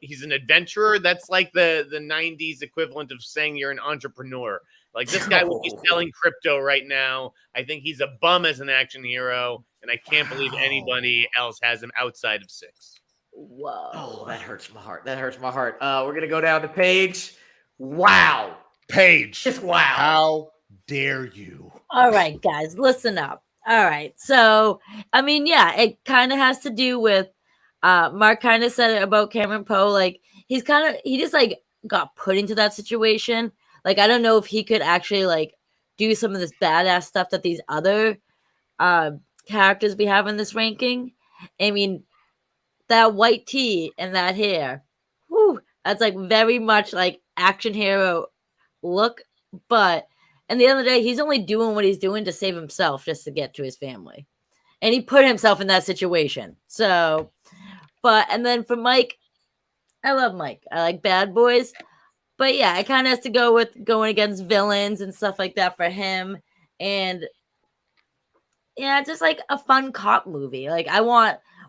[SPEAKER 5] He's an adventurer. That's like the 90s equivalent of saying you're an entrepreneur. Like, this guy will be selling crypto right now. I think he's a bum as an action hero, and I can't believe anybody else has him outside of 6.
[SPEAKER 4] Whoa.
[SPEAKER 3] Oh, that hurts my heart. We're going to go down to Paige. Wow.
[SPEAKER 7] Paige.
[SPEAKER 3] Just wow.
[SPEAKER 7] How dare you?
[SPEAKER 4] All right, guys, listen up. All right. So, I mean, yeah, it kind of has to do with Mark kind of said it about Cameron Poe. Like, he just like got put into that situation. Like, I don't know if he could actually like do some of this badass stuff that these other characters we have in this ranking. I mean, that white tee and that hair, whew, that's like very much like action hero look. But at the end of the day, he's only doing what he's doing to save himself just to get to his family. And he put himself in that situation. So, and then for Mike, I love Mike. I like Bad Boys. But yeah, it kind of has to go with going against villains and stuff like that for him. And yeah, just like a fun cop movie. Like,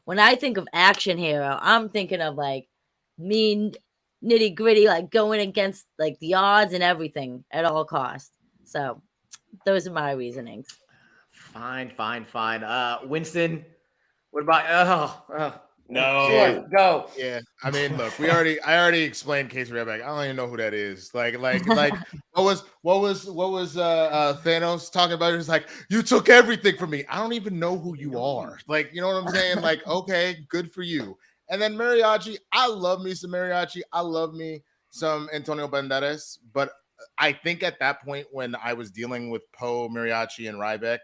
[SPEAKER 4] when I think of action hero, I'm thinking of like mean, nitty gritty, like going against like the odds and everything at all costs. So those are my reasonings.
[SPEAKER 3] Fine. Winston, what about?
[SPEAKER 6] No.
[SPEAKER 3] Sure, go.
[SPEAKER 7] Yeah, I mean, look, I already explained Casey Ryback. I don't even know who that is. Like, what was Thanos talking about? He was like, you took everything from me. I don't even know who you are. Like, you know what I'm saying? Like, okay, good for you. And then Mariachi, I love me some Mariachi. I love me some Antonio Banderas. But I think at that point when I was dealing with Poe, Mariachi, and Ryback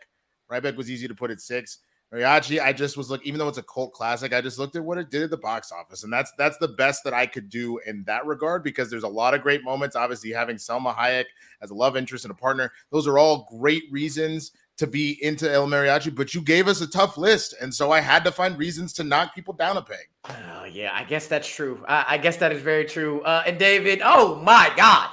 [SPEAKER 7] was easy to put at 6. Mariachi, I just was like, even though it's a cult classic, I just looked at what it did at the box office. And that's the best that I could do in that regard, because there's a lot of great moments. Obviously, having Salma Hayek as a love interest and a partner, those are all great reasons to be into El Mariachi, but you gave us a tough list. And so I had to find reasons to knock people down a peg.
[SPEAKER 3] Oh, yeah, I guess that's true. I guess that is very true. And David, oh my God.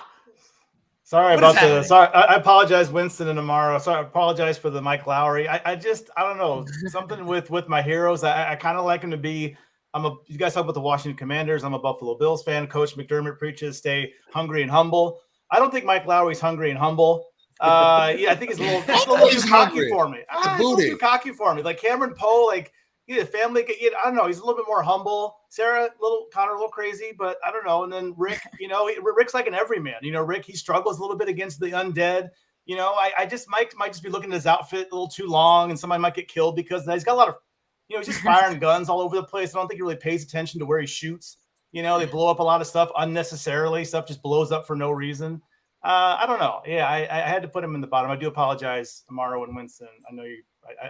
[SPEAKER 8] Sorry, I apologize, Winston and Amarú. Sorry, I apologize for the Mike Lowery. I don't know, something with my heroes. I kind of like him to be. You guys talk about the Washington Commanders. I'm a Buffalo Bills fan. Coach McDermott preaches stay hungry and humble. I don't think Mike Lowery's hungry and humble. Yeah, I think he's a little too cocky for me. He's a little too cocky for me. Like Cameron Poe, like the family. I don't know. He's a little bit more humble. Sarah, Connor, a little crazy, but I don't know. And then Rick, Rick's like an everyman. Rick, he struggles a little bit against the undead. I just might just be looking at his outfit a little too long, and somebody might get killed because he's got a lot of, he's just firing guns all over the place. I don't think he really pays attention to where he shoots. They blow up a lot of stuff unnecessarily. Stuff just blows up for no reason. I don't know. Yeah, I had to put him in the bottom. I do apologize, Amarú and Winston. I know you.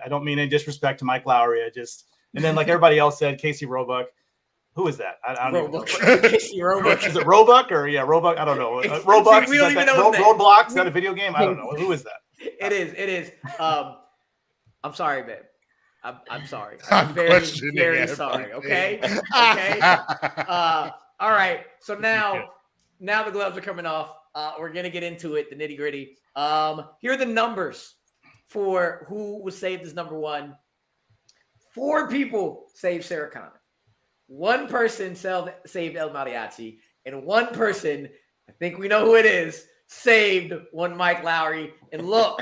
[SPEAKER 8] I don't mean any disrespect to Mike Lowery. And then like everybody else said, Casey Roebuck. Who is that? I don't know.
[SPEAKER 3] Casey Roebuck.
[SPEAKER 8] Is it Roebuck or Roebuck? I don't know. Robux.
[SPEAKER 3] We don't even know that.
[SPEAKER 8] Roblox. Is that a video game? I don't know. Who is that?
[SPEAKER 3] It is. I'm sorry, babe. I'm sorry. I'm very sorry. Okay. All right. So now the gloves are coming off. We're gonna get into it, the nitty gritty. Here are the numbers for who was saved as number 1. 4 people saved Sarah Connor. 1 person saved El Mariachi, and 1 person, I think we know who it is, saved one Mike Lowery. And look,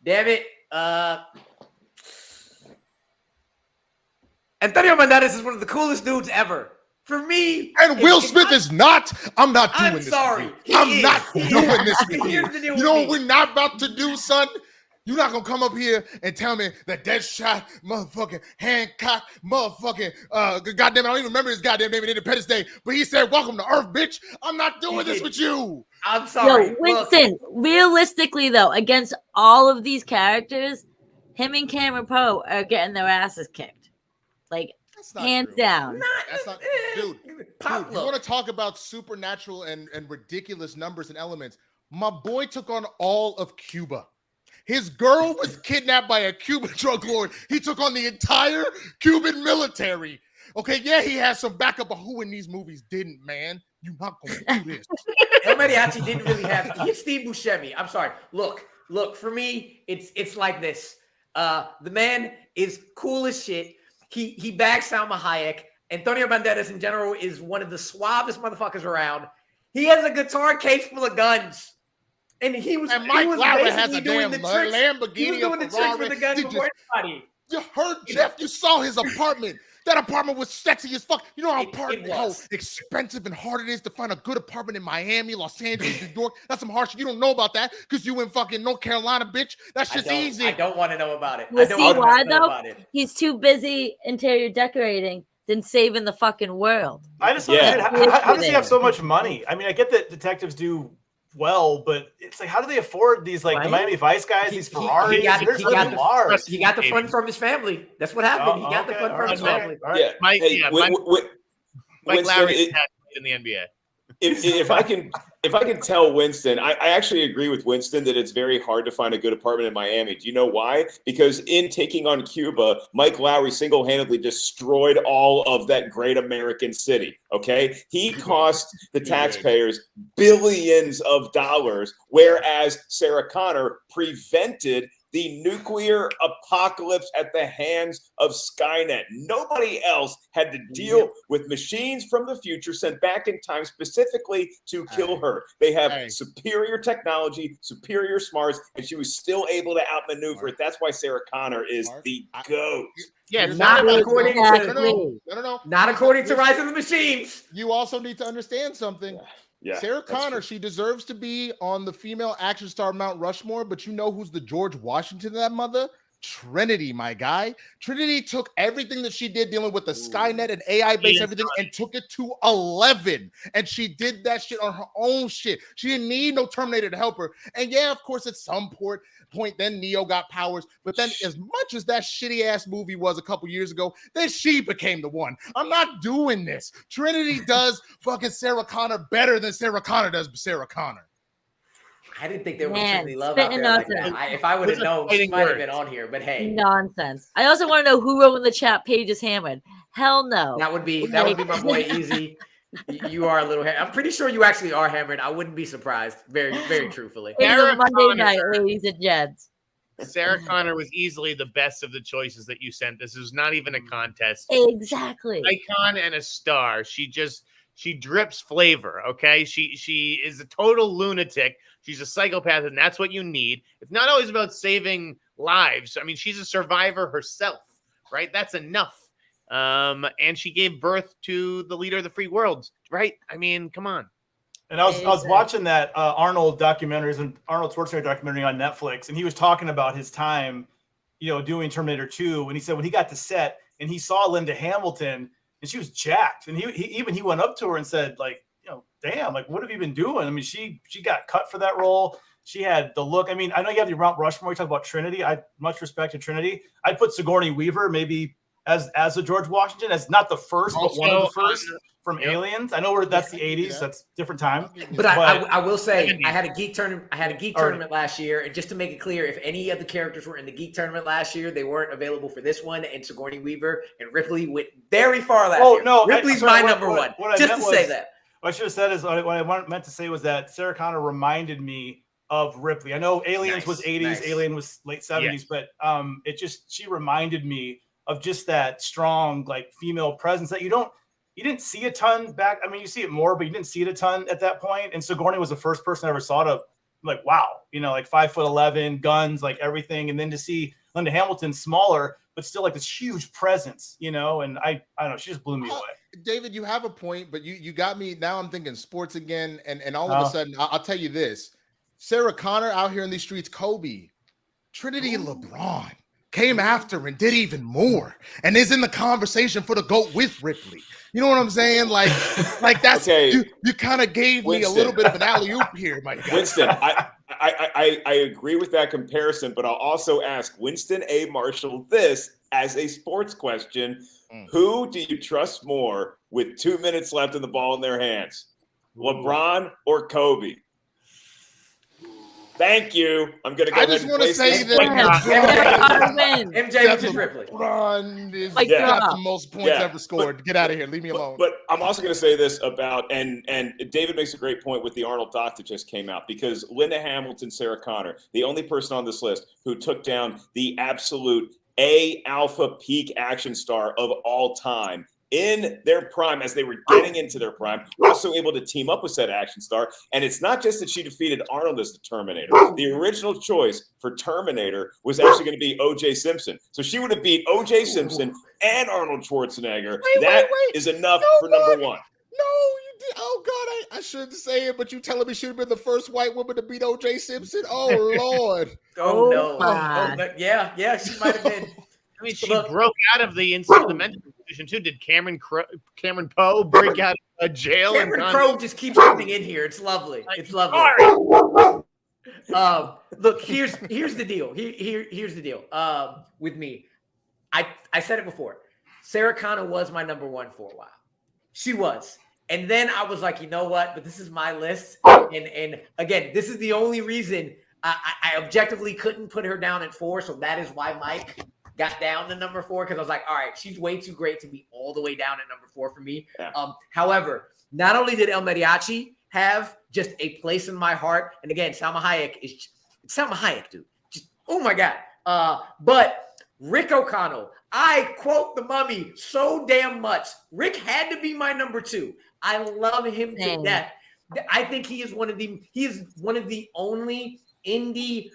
[SPEAKER 3] damn it, Antonio Banderas is one of the coolest dudes ever. For me,
[SPEAKER 7] and Will Smith is not. I'm not doing this.
[SPEAKER 3] I'm sorry.
[SPEAKER 7] I'm not doing this with you.
[SPEAKER 3] Here's the deal
[SPEAKER 7] You know
[SPEAKER 3] with
[SPEAKER 7] what we're not about to do, son? You're not gonna come up here and tell me that Deadshot, motherfucking Hancock, motherfucking goddamn, I don't even remember his goddamn name in Independence Day, but he said, "Welcome to Earth, bitch." I'm not doing this with you.
[SPEAKER 3] I'm sorry.
[SPEAKER 4] Yo, Winston, realistically though, against all of these characters, him and Cameron Poe are getting their asses kicked. Like, hands down.
[SPEAKER 7] That's not, dude. You want to talk about supernatural and ridiculous numbers and elements? My boy took on all of Cuba. His girl was kidnapped by a Cuban drug lord. He took on the entire Cuban military. Okay, yeah, he has some backup, but who in these movies didn't, man? You're not going to do this.
[SPEAKER 3] El Mariachi didn't really have. He's Steve Buscemi. I'm sorry. Look. For me, it's like this. The man is cool as shit. He bags Salma Hayek. Antonio Banderas in general is one of the suavest motherfuckers around. He has a guitar case full of guns. And
[SPEAKER 7] Mike Lowery has a damn Lamborghini.
[SPEAKER 3] He was doing the tricks with the guns before anybody.
[SPEAKER 7] You heard Jeff. You saw his apartment. That apartment was sexy as fuck. You know how expensive and hard it is to find a good apartment in Miami, Los Angeles, New York. That's some harsh. You don't know about that because you in fucking North Carolina, bitch. That's just easy.
[SPEAKER 3] I don't want to know about it.
[SPEAKER 4] Well, see why though? He's too busy interior decorating than saving the fucking world.
[SPEAKER 8] I just understand how does he have so much money? I mean, I get that detectives do well, but it's like, how do they afford these, like, the Miami Vice guys, these Ferraris?
[SPEAKER 3] He got the fund from his family. That's what happened. He got the fund from his family.
[SPEAKER 6] Yeah, Mike
[SPEAKER 5] Lowery is in the NBA.
[SPEAKER 6] If I can tell Winston, I actually agree with Winston that it's very hard to find a good apartment in Miami. Do you know why? Because in taking on Cuba, Mike Lowery single-handedly destroyed all of that great American city. Okay, he cost the taxpayers billions of dollars, whereas Sarah Connor prevented the nuclear apocalypse at the hands of Skynet. Nobody else had to deal with machines from the future sent back in time specifically to kill her. They have superior technology, superior smarts, and she was still able to outmaneuver it. That's why Sarah Connor is the GOAT.
[SPEAKER 5] Yeah,
[SPEAKER 3] not according to not according to Rise of the Machines.
[SPEAKER 7] You also need to understand something.
[SPEAKER 6] Yeah,
[SPEAKER 7] Sarah Connor, she deserves to be on the female action star Mount Rushmore, but you know who's the George Washington of that mother? Trinity, my guy. Trinity took everything that she did dealing with the Skynet and AI-based everything and took it to 11. And she did that shit on her own shit. She didn't need no Terminator to help her. And yeah, of course, at some point, then Neo got powers. But then as much as that shitty-ass movie was a couple years ago, then she became the one. I'm not doing this. Trinity does fucking Sarah Connor better than Sarah Connor does Sarah Connor.
[SPEAKER 3] I didn't think there was truly love out there like that. If I would have known, she might have been on here. But hey,
[SPEAKER 4] nonsense. I also want to know who wrote in the chat. Paige is hammered. Hell no.
[SPEAKER 3] That would be my boy Easy. You are a little. I'm pretty sure you actually are hammered. I wouldn't be surprised. Very, very truthfully.
[SPEAKER 4] It's a Monday night, ladies and gents.
[SPEAKER 5] Sarah Connor was easily the best of the choices that you sent. This is not even a contest.
[SPEAKER 4] Exactly.
[SPEAKER 5] Icon and a star. She drips flavor. Okay. She is a total lunatic. She's a psychopath, and that's what you need. It's not always about saving lives. I mean, she's a survivor herself, right? That's enough. And she gave birth to the leader of the free world, right? I mean, come on.
[SPEAKER 8] And I was watching that Arnold Schwarzenegger documentary on Netflix, and he was talking about his time, doing Terminator 2. And he said when he got to set and he saw Linda Hamilton, and she was jacked, and he went up to her and said, like, damn, like, what have you been doing? I mean, she got cut for that role. She had the look. I mean, I know you have the Mount Rushmore. You talk about Trinity. I much respect to Trinity. I'd put Sigourney Weaver maybe as a George Washington, as not the first, but one of the first from Aliens. I know that's the 80s. That's different time.
[SPEAKER 3] But I will say I had a geek tournament last year, and just to make it clear, if any of the characters were in the geek tournament last year, they weren't available for this one. And Sigourney Weaver and Ripley went very far last year.
[SPEAKER 8] No,
[SPEAKER 3] Ripley's my number one. Just to say that.
[SPEAKER 8] What I should have said is what I meant to say was that Sarah Connor reminded me of Ripley. I know Aliens was 80s, Alien was late 70s, but she reminded me of just that strong, like, female presence that you didn't see a ton back. I mean, you see it more, but you didn't see it a ton at that point. And Sigourney was the first person I ever saw to, like, wow, like 5'11", guns, like everything. And then to see Linda Hamilton smaller, but still like this huge presence, and I don't know, she just blew me away.
[SPEAKER 7] David, you have a point, but you got me. Now I'm thinking sports again. And all of a sudden, I'll tell you this. Sarah Connor out here in these streets, Kobe, Trinity and LeBron came after and did even more and is in the conversation for the GOAT with Ripley. You know what I'm saying? Like that's you kind of gave me a little bit of an alley-oop here, my guy.
[SPEAKER 6] Winston, I agree with that comparison, but I'll also ask Winston A. Marshall this as a sports question. Who do you trust more with 2 minutes left and the ball in their hands? LeBron or Kobe? Thank you. I'm going to go ahead and place this.
[SPEAKER 3] MJ with your Ripley.
[SPEAKER 7] LeBron is got the most points ever scored. Get out of here. Leave me alone.
[SPEAKER 6] But I'm also going to say this about, and David makes a great point with the Arnold doc that just came out, because Linda Hamilton, Sarah Connor, the only person on this list who took down the absolute alpha peak action star of all time in their prime, as they were getting into their prime, also able to team up with said action star. And it's not just that she defeated Arnold as the Terminator. The original choice for Terminator was actually going to be O.J. Simpson. So she would have beat O.J. Simpson and Arnold Schwarzenegger. That is enough for number one.
[SPEAKER 7] No, you did. Oh, God, I shouldn't say it, but you telling me she would have been the first white woman to beat O.J. Simpson? Oh, Lord.
[SPEAKER 3] Oh, no. Yeah, she might have been.
[SPEAKER 5] I mean, she broke out of the mental position too. Did Cameron Poe break out of jail?
[SPEAKER 3] Cameron Poe just keeps coming in here. It's lovely. It's lovely. Look, here's the deal. Here's the deal. With me, I said it before. Sarah Connor was my number one for a while. She was. And then I was like, you know what? But this is my list. And again, this is the only reason I objectively couldn't put her down at 4. So that is why Mike got down to number 4, because I was like, all right, she's way too great to be all the way down at number 4 for me. Yeah. However, not only did El Mariachi have just a place in my heart, and again, Salma Hayek, dude. Just Oh my God. But Rick O'Connell, I quote the Mummy so damn much. Rick had to be my number 2. I love him to death. I think he is one of the only indie,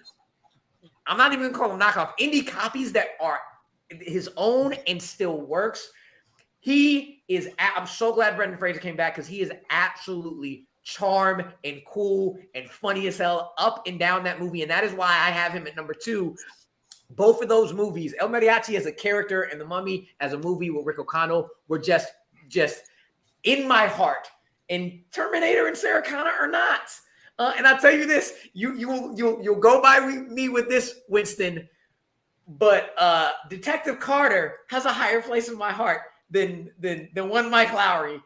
[SPEAKER 3] I'm not even gonna call them knockoff, indie copies that are his own and still works. I'm so glad Brendan Fraser came back because he is absolutely charm and cool and funny as hell up and down that movie. And that is why I have him at number 2. Both of those movies, El Mariachi as a character and The Mummy as a movie with Rick O'Connell, were just in my heart. And Terminator and Sarah Connor are not. And I'll tell you this, you'll go by me with this, Winston, but Detective Carter has a higher place in my heart than one Mike Lowery.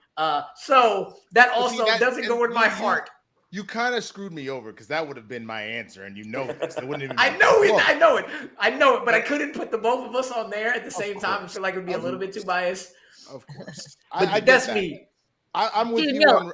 [SPEAKER 3] So that also doesn't go in my heart.
[SPEAKER 7] You kind of screwed me over because that would have been my answer, and you know this. It wouldn't even
[SPEAKER 3] I know it, but I couldn't put the both of us on there at the same time. I feel like it would be a little bit too biased.
[SPEAKER 7] Of course.
[SPEAKER 3] But that's me.
[SPEAKER 7] I'm with you on...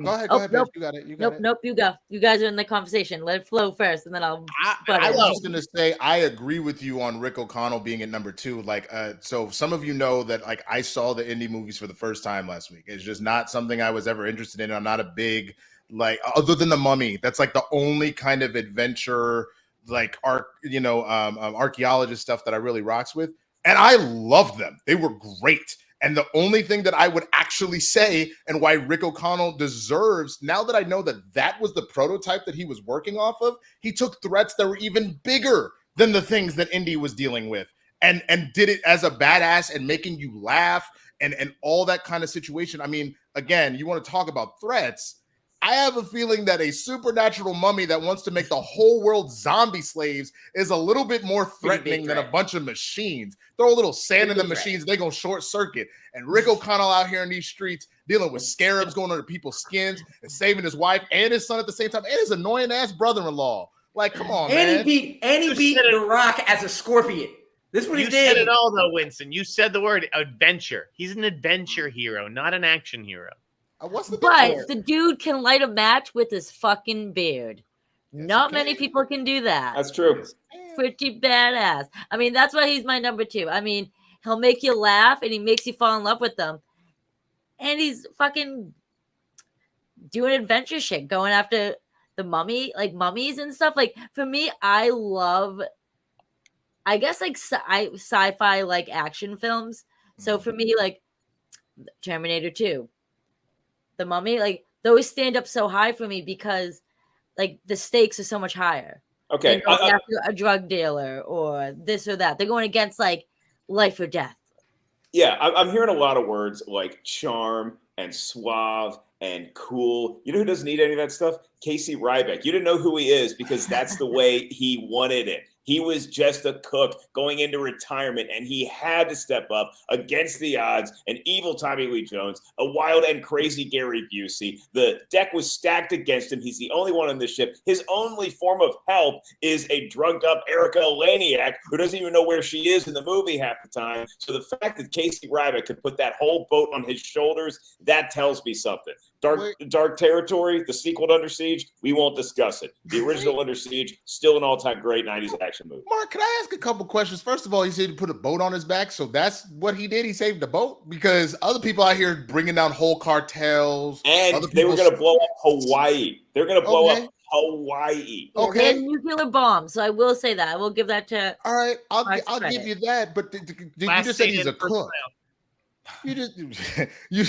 [SPEAKER 7] Go ahead,
[SPEAKER 4] nope.
[SPEAKER 7] Paige. You got it.
[SPEAKER 4] Nope, you go. You guys are in the conversation. Let it flow first, and then I'll...
[SPEAKER 7] I was just going to say, I agree with you on Rick O'Connell being at number 2. Like, so some of you know that, like, I saw the indie movies for the first time last week. It's just not something I was ever interested in. I'm not a big, like, other than The Mummy, that's like the only kind of adventure, like, archaeologist stuff that I really rocks with. And I loved them. They were great. And the only thing that I would actually say and why Rick O'Connell deserves, now that I know that was the prototype that he was working off of, he took threats that were even bigger than the things that Indy was dealing with and did it as a badass and making you laugh and all that kind of situation. I mean, again, you want to talk about threats. I have a feeling that a supernatural mummy that wants to make the whole world zombie slaves is a little bit more threatening than a bunch of machines. Throw a little sand in the machines, they're going to short circuit. And Rick O'Connell out here in these streets dealing with scarabs going under people's skins and saving his wife and his son at the same time and his annoying ass brother-in-law. Like, come on, man.
[SPEAKER 3] And he beat The Rock as a scorpion. This is what he did.
[SPEAKER 5] You said it all, though, Winston. You said the word adventure. He's an adventure hero, not an action hero.
[SPEAKER 4] The dude can light a match with his fucking beard. Yes, not many people can do that.
[SPEAKER 6] That's true.
[SPEAKER 4] Pretty badass. I mean, that's why he's my number 2. I mean, he'll make you laugh and he makes you fall in love with them. And he's fucking doing adventure shit, going after the mummy, like mummies and stuff. Like, for me, I love, I guess, like sci-fi, like action films. So for me, like Terminator 2. The Mummy, like those stand up so high for me because like the stakes are so much higher.
[SPEAKER 6] Okay.
[SPEAKER 4] After a drug dealer or this or that. They're going against like life or death.
[SPEAKER 6] Yeah, I'm hearing a lot of words like charm and suave and cool. You know who doesn't need any of that stuff? Casey Ryback. You didn't know who he is because that's the way he wanted it. He was just a cook going into retirement, and he had to step up against the odds. An evil Tommy Lee Jones, a wild and crazy Gary Busey. The deck was stacked against him. He's the only one on this ship. His only form of help is a drugged-up Erica Laniak who doesn't even know where she is in the movie half the time. So the fact that Casey Ryback could put that whole boat on his shoulders, that tells me something. Dark Territory, the sequel to Under Siege, we won't discuss it. The original Under Siege, still an all-time great 90s action movie.
[SPEAKER 7] Mark, can I ask a couple questions? First of all, he said he put a boat on his back, so that's what he did. He saved the boat because other people out here bringing down whole cartels.
[SPEAKER 6] And they were going to blow up Hawaii. They're going to blow up Hawaii.
[SPEAKER 7] Okay.
[SPEAKER 4] And nuclear bombs. So I will say that. I will give that to.
[SPEAKER 7] All right, I'll give you that. But you just said he's a cook. You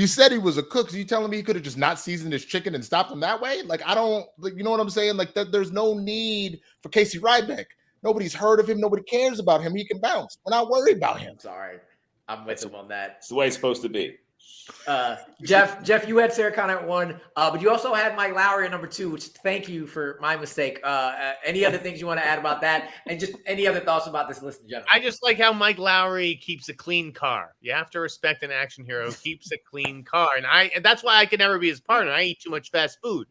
[SPEAKER 7] said he was a cook. So you telling me he could have just not seasoned his chicken and stopped him that way? Like, I don't, like, you know what I'm saying? Like, there's no need for Casey Ryback. Nobody's heard of him. Nobody cares about him. He can bounce. We're not worried about him.
[SPEAKER 3] Sorry, I'm with him on that.
[SPEAKER 6] It's the way it's supposed to be.
[SPEAKER 3] Jeff, you had Sarah Connor at 1, but you also had Mike Lowery at number 2, which thank you for my mistake. Any other things you want to add about that? And just any other thoughts about this list, Jeff?
[SPEAKER 5] I just like how Mike Lowery keeps a clean car. You have to respect an action hero who keeps a clean car. And that's why I can never be his partner. I eat too much fast food.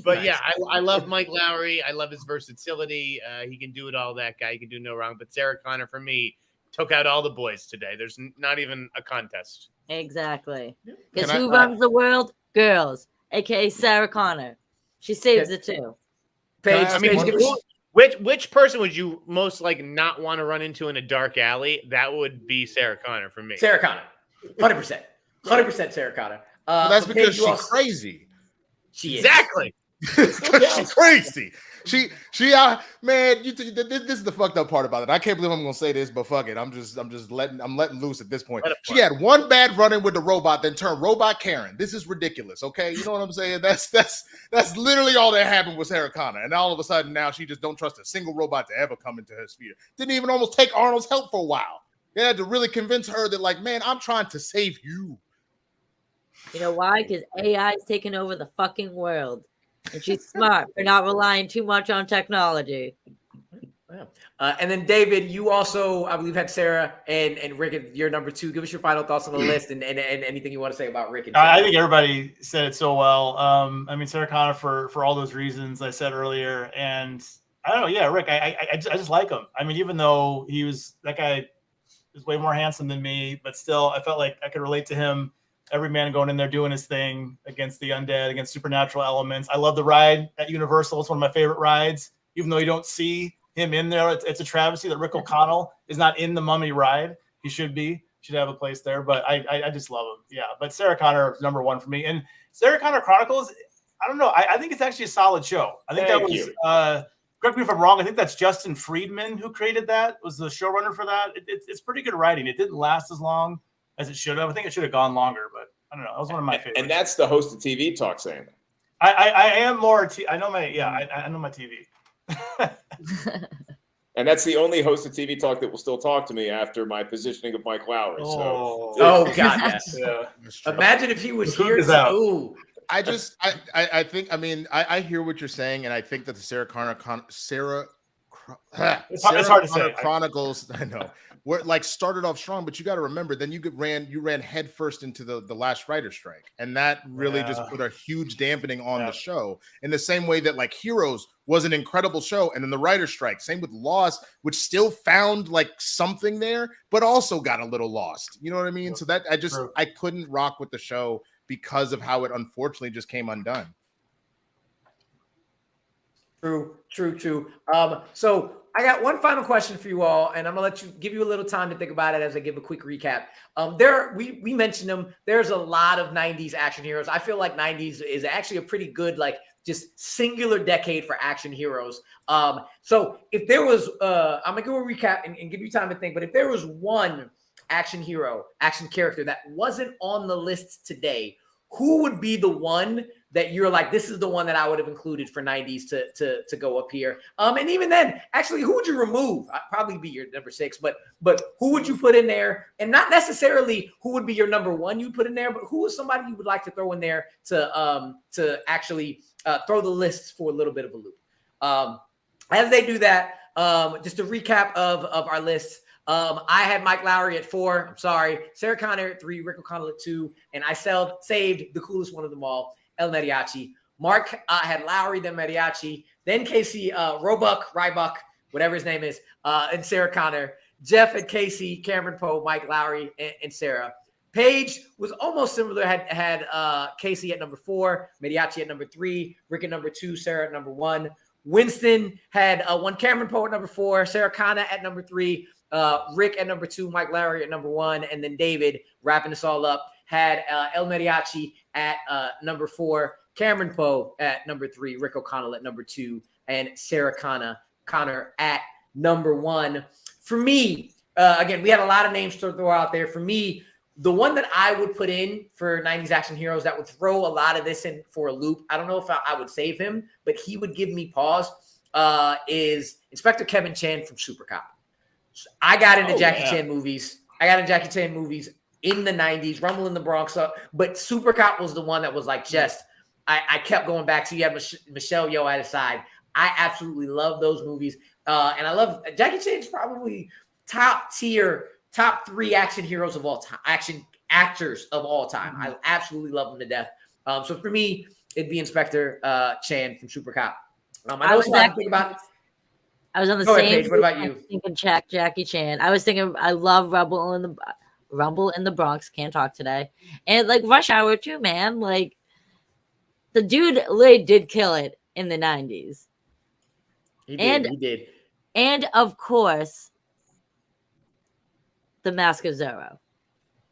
[SPEAKER 5] But yeah, I love Mike Lowery. I love his versatility. He can do it all, that guy. He can do no wrong. But Sarah Connor, for me, took out all the boys today. There's not even a contest.
[SPEAKER 4] Exactly. Because who runs the world? Girls, aka Sarah Connor. She saves it too.
[SPEAKER 3] Paige,
[SPEAKER 7] I mean,
[SPEAKER 5] which person would you most like not want to run into in a dark alley? That would be Sarah Connor for me.
[SPEAKER 3] Sarah Connor, 100% Sarah Connor.
[SPEAKER 7] Well, that's because
[SPEAKER 3] Paige,
[SPEAKER 7] she's crazy.
[SPEAKER 3] She is.
[SPEAKER 5] Exactly.
[SPEAKER 7] She's crazy. She man, this is the fucked up part about it. I can't believe I'm gonna say this, but fuck it. I'm letting loose at this point. She had one bad run-in with the robot, then turned robot Karen. This is ridiculous. Okay, you know what I'm saying? That's literally all that happened with Sarah Connor, and all of a sudden now she just don't trust a single robot to ever come into her sphere. Didn't even almost take Arnold's help for a while. They had to really convince her that, like, man, I'm trying to save you.
[SPEAKER 4] You know why? Because AI is taking over the fucking world. And she's smart for not relying too much on technology.
[SPEAKER 3] And then David, you also, I believe, had Sarah and Rick at your number 2. Give us your final thoughts on the list and anything you want to say about Rick. And
[SPEAKER 8] I think everybody said it so well. I mean, Sarah Connor for all those reasons I said earlier, and I don't know. Yeah, Rick, I just like him. I mean, even though that guy is way more handsome than me, but still, I felt like I could relate to him. Every man going in there doing his thing against the undead, against supernatural elements. I love the ride at Universal. It's one of my favorite rides. Even though you don't see him in there, it's a travesty that Rick O'Connell is not in the Mummy ride. He should be. Should have a place there. But I just love him. Yeah. But Sarah Connor is number 1 for me. And Sarah Connor Chronicles, I don't know. I think it's actually a solid show. I think correct me if I'm wrong. I think that's Justin Friedman who created that, was the showrunner for that. It's pretty good writing. It didn't last as long as it should have. I think it should have gone longer, but I don't know. That was one of my favorites.
[SPEAKER 6] And that's the host of TV Talk saying that.
[SPEAKER 8] I am more. I know my I know my TV.
[SPEAKER 6] And that's the only host of TV Talk that will still talk to me after my positioning of Mike Lowry.
[SPEAKER 3] Oh God, yes.
[SPEAKER 8] Yeah.
[SPEAKER 3] Imagine if he was here too.
[SPEAKER 7] I think. I mean, I hear what you're saying, and I think that the Sarah Connor
[SPEAKER 8] it's hard to say.
[SPEAKER 7] Chronicles. I know. Where like started off strong, but you got to remember, then you ran headfirst into the last writer strike, and that really just put a huge dampening on the show. In the same way that like Heroes was an incredible show, and then the writer strike. Same with Lost, which still found like something there, but also got a little lost. You know what I mean? So that I couldn't rock with the show because of how it unfortunately just came undone.
[SPEAKER 3] True. So I got one final question for you all, and I'm gonna give you a little time to think about it as I give a quick recap. We mentioned them. There's a lot of 90s action heroes. I feel like 90s is actually a pretty good, like, just singular decade for action heroes. So if there was, I'm gonna go a recap and give you time to think, but if there was one action hero, action character that wasn't on the list today, who would be the one that you're like, this is the one that I would have included for 90s to go up here? And even then, actually, who would you remove? I'd probably be your number 6, but who would you put in there? And not necessarily who would be your number 1 you put in there, but who is somebody you would like to throw in there to actually throw the lists for a little bit of a loop. As they do that, just a recap of our lists. I had Mike Lowry at 4. I'm sorry. Sarah Connor at 3, Rick O'Connell at 2, and I saved the coolest one of them all, El Mariachi. Mark had Lowry, then Mariachi, then Casey, Ryback, whatever his name is, and Sarah Connor. Jeff had Casey, Cameron Poe, Mike Lowry, and Sarah. Paige was almost similar. Had Casey at number 4, Mariachi at number 3, Rick at number 2, Sarah at number 1. Winston had Cameron Poe at number 4, Sarah Connor at number 3, Rick at number 2, Mike Lowry at number 1, and then David, wrapping this all up, had El Mariachi at number 4, Cameron Poe at number 3, Rick O'Connell at number 2, and Sarah Connor at number 1. For me, again, we had a lot of names to throw out there. For me, the one that I would put in for 90s action heroes that would throw a lot of this in for a loop, I don't know if I would save him, but he would give me pause, is Inspector Kevin Chan from Super Cop. I got into Jackie Chan movies. In the 90s, Rumble in the Bronx, but Super Cop was the one that was like I kept going back to. You had Michelle Yeoh at his side. I absolutely love those movies. And I love Jackie Chan's probably top 3 action heroes of all time, action actors of all time. Mm-hmm. I absolutely love them to death. So for me, it'd be Inspector Chan from Super Cop. I was on the
[SPEAKER 4] same.
[SPEAKER 3] Paige, what about you?
[SPEAKER 4] Thinking Jackie Chan. I was thinking I love Rumble in the Bronx. Can't talk today. And like Rush Hour too, man. Like The dude literally did kill it in the 90s.
[SPEAKER 3] He did.
[SPEAKER 4] And of course, The Mask of Zorro.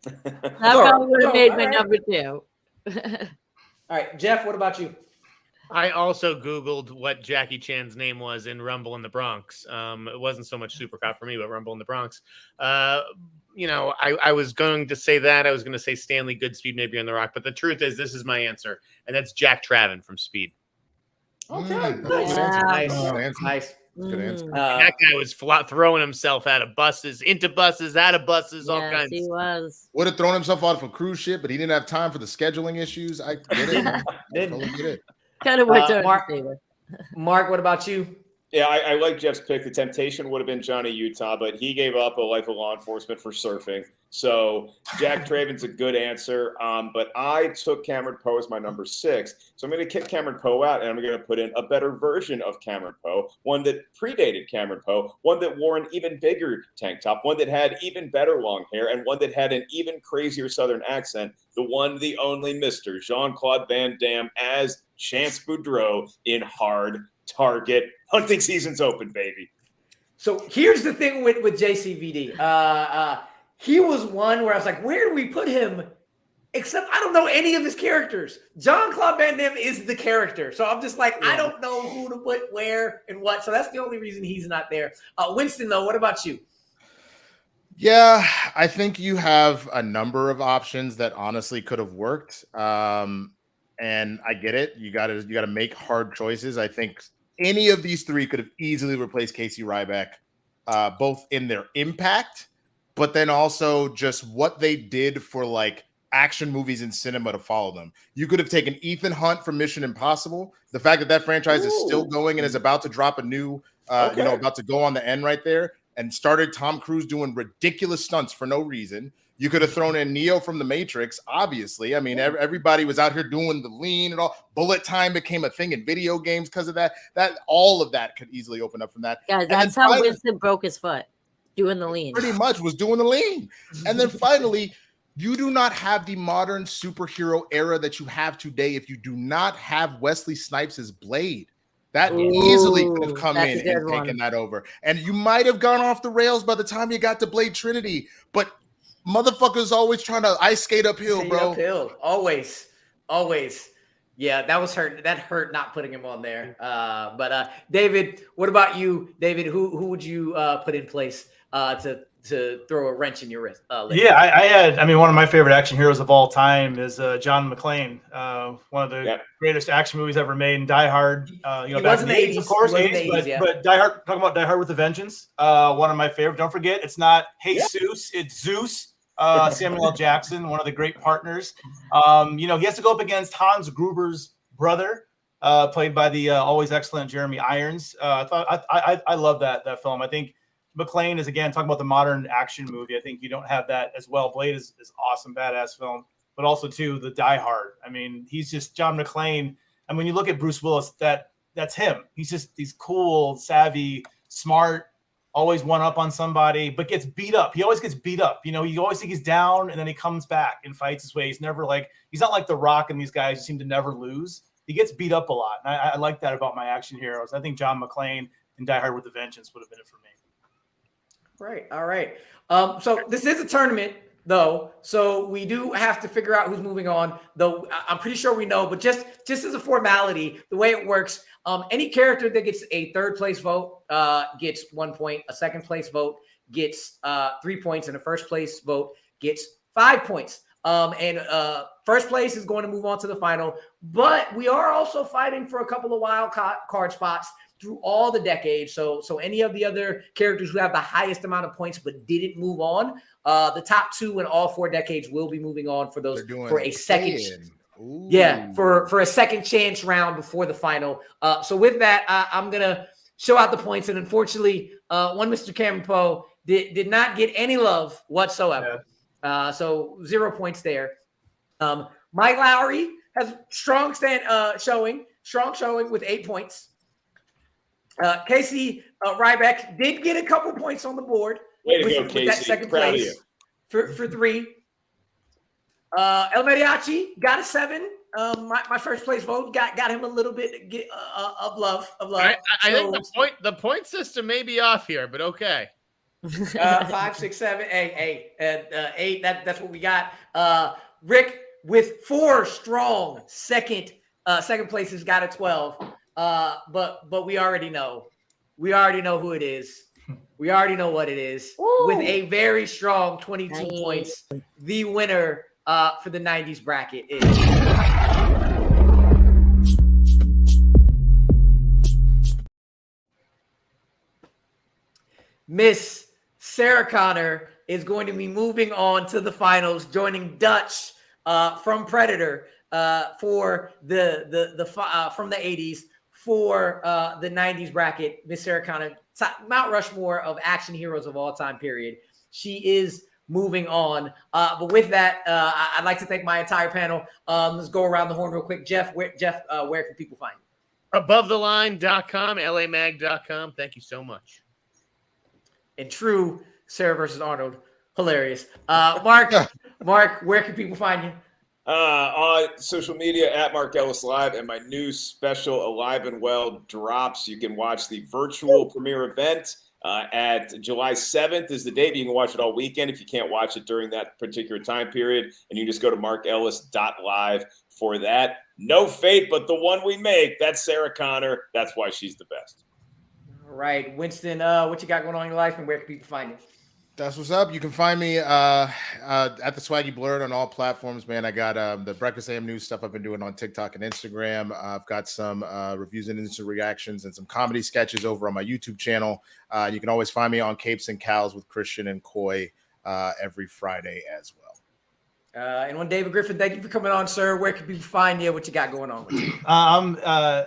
[SPEAKER 4] That probably would have made my number 2.
[SPEAKER 3] All right, Jeff, what about you?
[SPEAKER 5] I also Googled what Jackie Chan's name was in Rumble in the Bronx. It wasn't so much Super Cop for me, but Rumble in the Bronx. I was going to say that. I was going to say Stanley Goodspeed, maybe on The Rock. But the truth is, this is my answer. And that's Jack Traven from Speed.
[SPEAKER 3] Okay. Nice.
[SPEAKER 7] Good answer.
[SPEAKER 5] That guy was throwing himself out of buses, into buses, out of buses, all kinds.
[SPEAKER 4] He was.
[SPEAKER 7] Would have thrown himself out of a cruise ship, but he didn't have time for the scheduling issues. I get it. I totally get it.
[SPEAKER 4] Kind of worked out.
[SPEAKER 3] Mark, what about you?
[SPEAKER 6] Yeah, I like Jeff's pick. The temptation would have been Johnny Utah, but he gave up a life of law enforcement for surfing. So Jack Traven's a good answer. But I took Cameron Poe as my number 6. So I'm going to kick Cameron Poe out, and I'm going to put in a better version of Cameron Poe, one that predated Cameron Poe, one that wore an even bigger tank top, one that had even better long hair, and one that had an even crazier Southern accent, the one, the only Mr. Jean-Claude Van Damme as Chance Boudreaux in Hard Target. Hunting season's open, baby.
[SPEAKER 3] So here's the thing with JCVD. He was one where I was like, where do we put him? Except I don't know any of his characters. Jean-Claude Van Damme is the character. So I'm just like, I don't know who to put where and what. So that's the only reason he's not there. Winston, though, what about you?
[SPEAKER 7] Yeah, I think you have a number of options that honestly could have worked. And I get it. You gotta make hard choices. I think any of these 3 could have easily replaced Casey Ryback, both in their impact, but then also just what they did for like action movies in cinema to follow them. You could have taken Ethan Hunt from Mission Impossible. The fact that that franchise is still going and is about to drop a new, about to go on the end right there, and started Tom Cruise doing ridiculous stunts for no reason. You could have thrown in Neo from The Matrix, obviously. I mean, everybody was out here doing the lean and all. Bullet time became a thing in video games because of that. All of that could easily open up from that.
[SPEAKER 4] Guys, that's how Winston broke his foot, doing the lean.
[SPEAKER 7] Pretty much was doing the lean. And then finally, you do not have the modern superhero era that you have today if you do not have Wesley Snipes' Blade. That easily could have come in and taken that over. And you might have gone off the rails by the time you got to Blade Trinity, but motherfuckers always trying to ice skate uphill, bro.
[SPEAKER 3] Uphill. Always. Yeah, that was hurt. That hurt not putting him on there. But David, what about you, David? Who would you put in place to throw a wrench in your wrist?
[SPEAKER 8] Yeah, one of my favorite action heroes of all time is John McClane. One of the greatest action movies ever made, in Die Hard. Back in the 80s, of course, but Die Hard. Talking about Die Hard with a Vengeance. One of my favorite. Don't forget, it's not Jesus, it's Zeus. Samuel L. Jackson, one of the great partners. He has to go up against Hans Gruber's brother, played by the always excellent Jeremy Irons. I love that film. I think McClane is, again, talking about the modern action movie. I think you don't have that as well. Blade is awesome, badass film, but also too the Die Hard. I mean, he's just John McClane. And when you look at Bruce Willis, that's him. He's cool, savvy, smart, always one up on somebody, but gets beat up. He always gets beat up. You always think he's down, and then he comes back and fights his way. He's not like The Rock and these guys who seem to never lose. He gets beat up a lot. And I like that about my action heroes. I think John McClane and Die Hard with a Vengeance would have been it for me.
[SPEAKER 3] Right. All right. So this is a tournament, though. So we do have to figure out who's moving on, though I'm pretty sure we know, but just as a formality, the way it works, any character that gets a 3rd place vote gets 1 point. A 2nd place vote gets 3 points, and a 1st place vote gets 5 points. And 1st place is going to move on to the final, but we are also fighting for a couple of wild card spots through all the decades. So any of the other characters who have the highest amount of points but didn't move on, the top 2 in all 4 decades will be moving on for a second. For a second chance round before the final. So with that, I'm gonna show out the points, and unfortunately, one Mr. Cameron Poe did not get any love whatsoever. So 0 points there. Mike Lowery has strong showing with 8 points. Casey Ryback did get a couple points on the board.
[SPEAKER 6] Way to go, Casey.
[SPEAKER 3] With that 2nd place for 3. El Mariachi got a 7. My first place vote got him a little bit of love.
[SPEAKER 5] I think the point system may be off here, but okay.
[SPEAKER 3] 5, 6, 7, 8. 8. That's what we got. Rick with 4 strong second places got a 12. But we already know. We already know who it is. We already know what it is.
[SPEAKER 4] Woo.
[SPEAKER 3] With a very strong 22
[SPEAKER 4] Nice.
[SPEAKER 3] points, the winner for the 90s bracket is Miss Sarah Connor is going to be moving on to the finals, joining Dutch from Predator for from the 80s for the 90s bracket. Miss Sarah Connor, Mount Rushmore of action heroes of all time, period. She is moving on. But with that, I'd like to thank my entire panel. Let's go around the horn real quick. Jeff, where can people find you?
[SPEAKER 5] AboveTheLine.com, LAMag.com. Thank you so much.
[SPEAKER 3] And true Sarah versus Arnold, hilarious. Mark, where can people find you?
[SPEAKER 6] On social media at Mark Ellis Live, and my new special Alive and Well drops. You can watch the virtual premiere event at July 7th is the day, but you can watch it all weekend if you can't watch it during that particular time period. And you just go to markellis.live for that. No fate, but the one we make. That's Sarah Connor. That's why she's the best.
[SPEAKER 3] All right, Winston, what you got going on in your life, and where can people find you?
[SPEAKER 7] That's what's up. You can find me at the Swaggy Blerd on all platforms, man. I got the Breakfast AM News stuff I've been doing on TikTok and Instagram. I've got some reviews and instant reactions and some comedy sketches over on my YouTube channel. You can always find me on Capes and Cows with Christian and Coy every Friday as well.
[SPEAKER 3] And one David Griffin, thank you for coming on, sir. Where can people find you? What you got going on with you?
[SPEAKER 8] I'm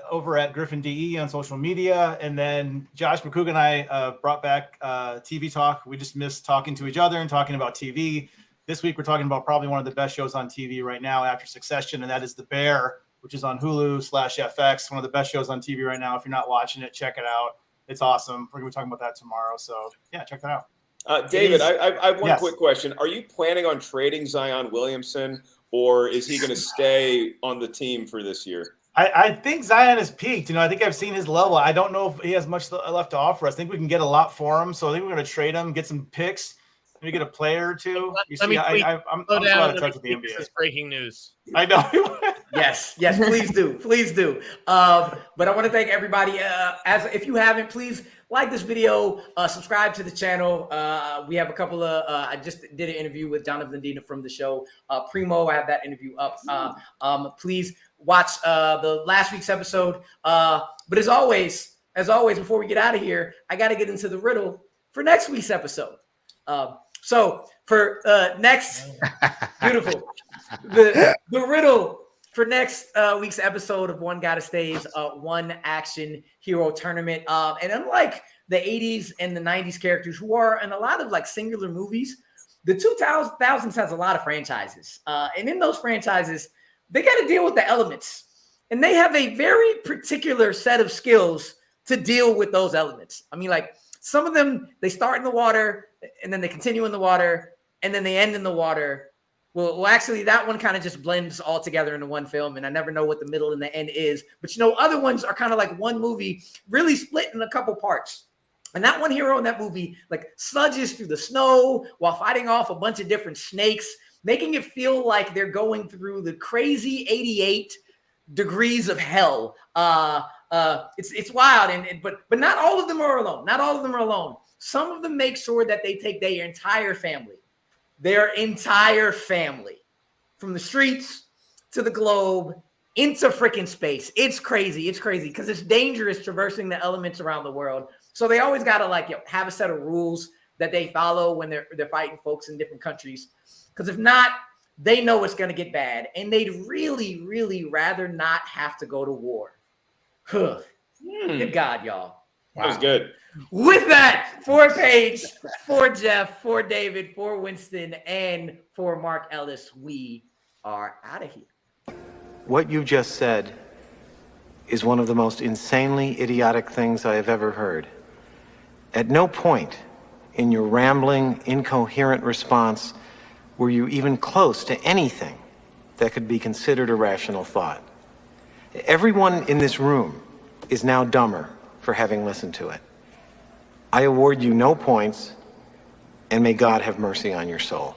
[SPEAKER 8] over at Griffin DE on social media. And then Josh McCoog and I brought back TV Talk. We just missed talking to each other and talking about TV. This week, we're talking about probably one of the best shows on TV right now after Succession, and that is The Bear, which is on Hulu/FX. One of the best shows on TV right now. If you're not watching it, check it out. It's awesome. We're going to be talking about that tomorrow. So, yeah, check that out.
[SPEAKER 6] David, I have one
[SPEAKER 8] Yes.
[SPEAKER 6] quick question. Are you planning on trading Zion Williamson, or is he going to stay on the team for this year?
[SPEAKER 8] I think Zion has peaked. I think I've seen his level. I don't know if he has much left to offer us. I think we can get a lot for him. So I think we're going to trade him, get some picks, maybe get a player or two. I'm so out of touch with the NBA.
[SPEAKER 5] This is breaking news.
[SPEAKER 8] I know.
[SPEAKER 3] Yes, please do. But I want to thank everybody. If you haven't, please like this video, subscribe to the channel. We have a couple of, I just did an interview with Jonathan Dina from the show Primo. I have that interview up. Please watch the last week's episode. But as always, before we get out of here, I got to get into the riddle for next week's episode. So for next, beautiful, the riddle for next week's episode of One Gotta Stay's One Action Hero Tournament. And unlike the 80s and the 90s characters who are in a lot of like singular movies, the 2000s has a lot of franchises. And in those franchises, they got to deal with the elements. And they have a very particular set of skills to deal with those elements. I mean, like some of them, they start in the water and then they continue in the water and then they end in the water. Well, actually, that one kind of just blends all together into one film, and I never know what the middle and the end is. But, other ones are kind of like one movie, really split in a couple parts. And that one hero in that movie, like, sludges through the snow while fighting off a bunch of different snakes, making it feel like they're going through the crazy 88 degrees of hell. It's wild, but not all of them are alone. Not all of them are alone. Some of them make sure that they take their entire family from the streets to the globe into freaking space. It's crazy because it's dangerous traversing the elements around the world. So they always got to have a set of rules that they follow when they're fighting folks in different countries. Because if not, they know it's going to get bad. And they'd really, really rather not have to go to war. Good God, y'all.
[SPEAKER 6] Wow. That was good.
[SPEAKER 3] With that, for Paige, for Jeff, for David, for Winston, and for Mark Ellis, we are out of here.
[SPEAKER 9] What you just said is one of the most insanely idiotic things I have ever heard. At no point in your rambling, incoherent response were you even close to anything that could be considered a rational thought. Everyone in this room is now dumber for having listened to it. I award you no points, and may God have mercy on your soul.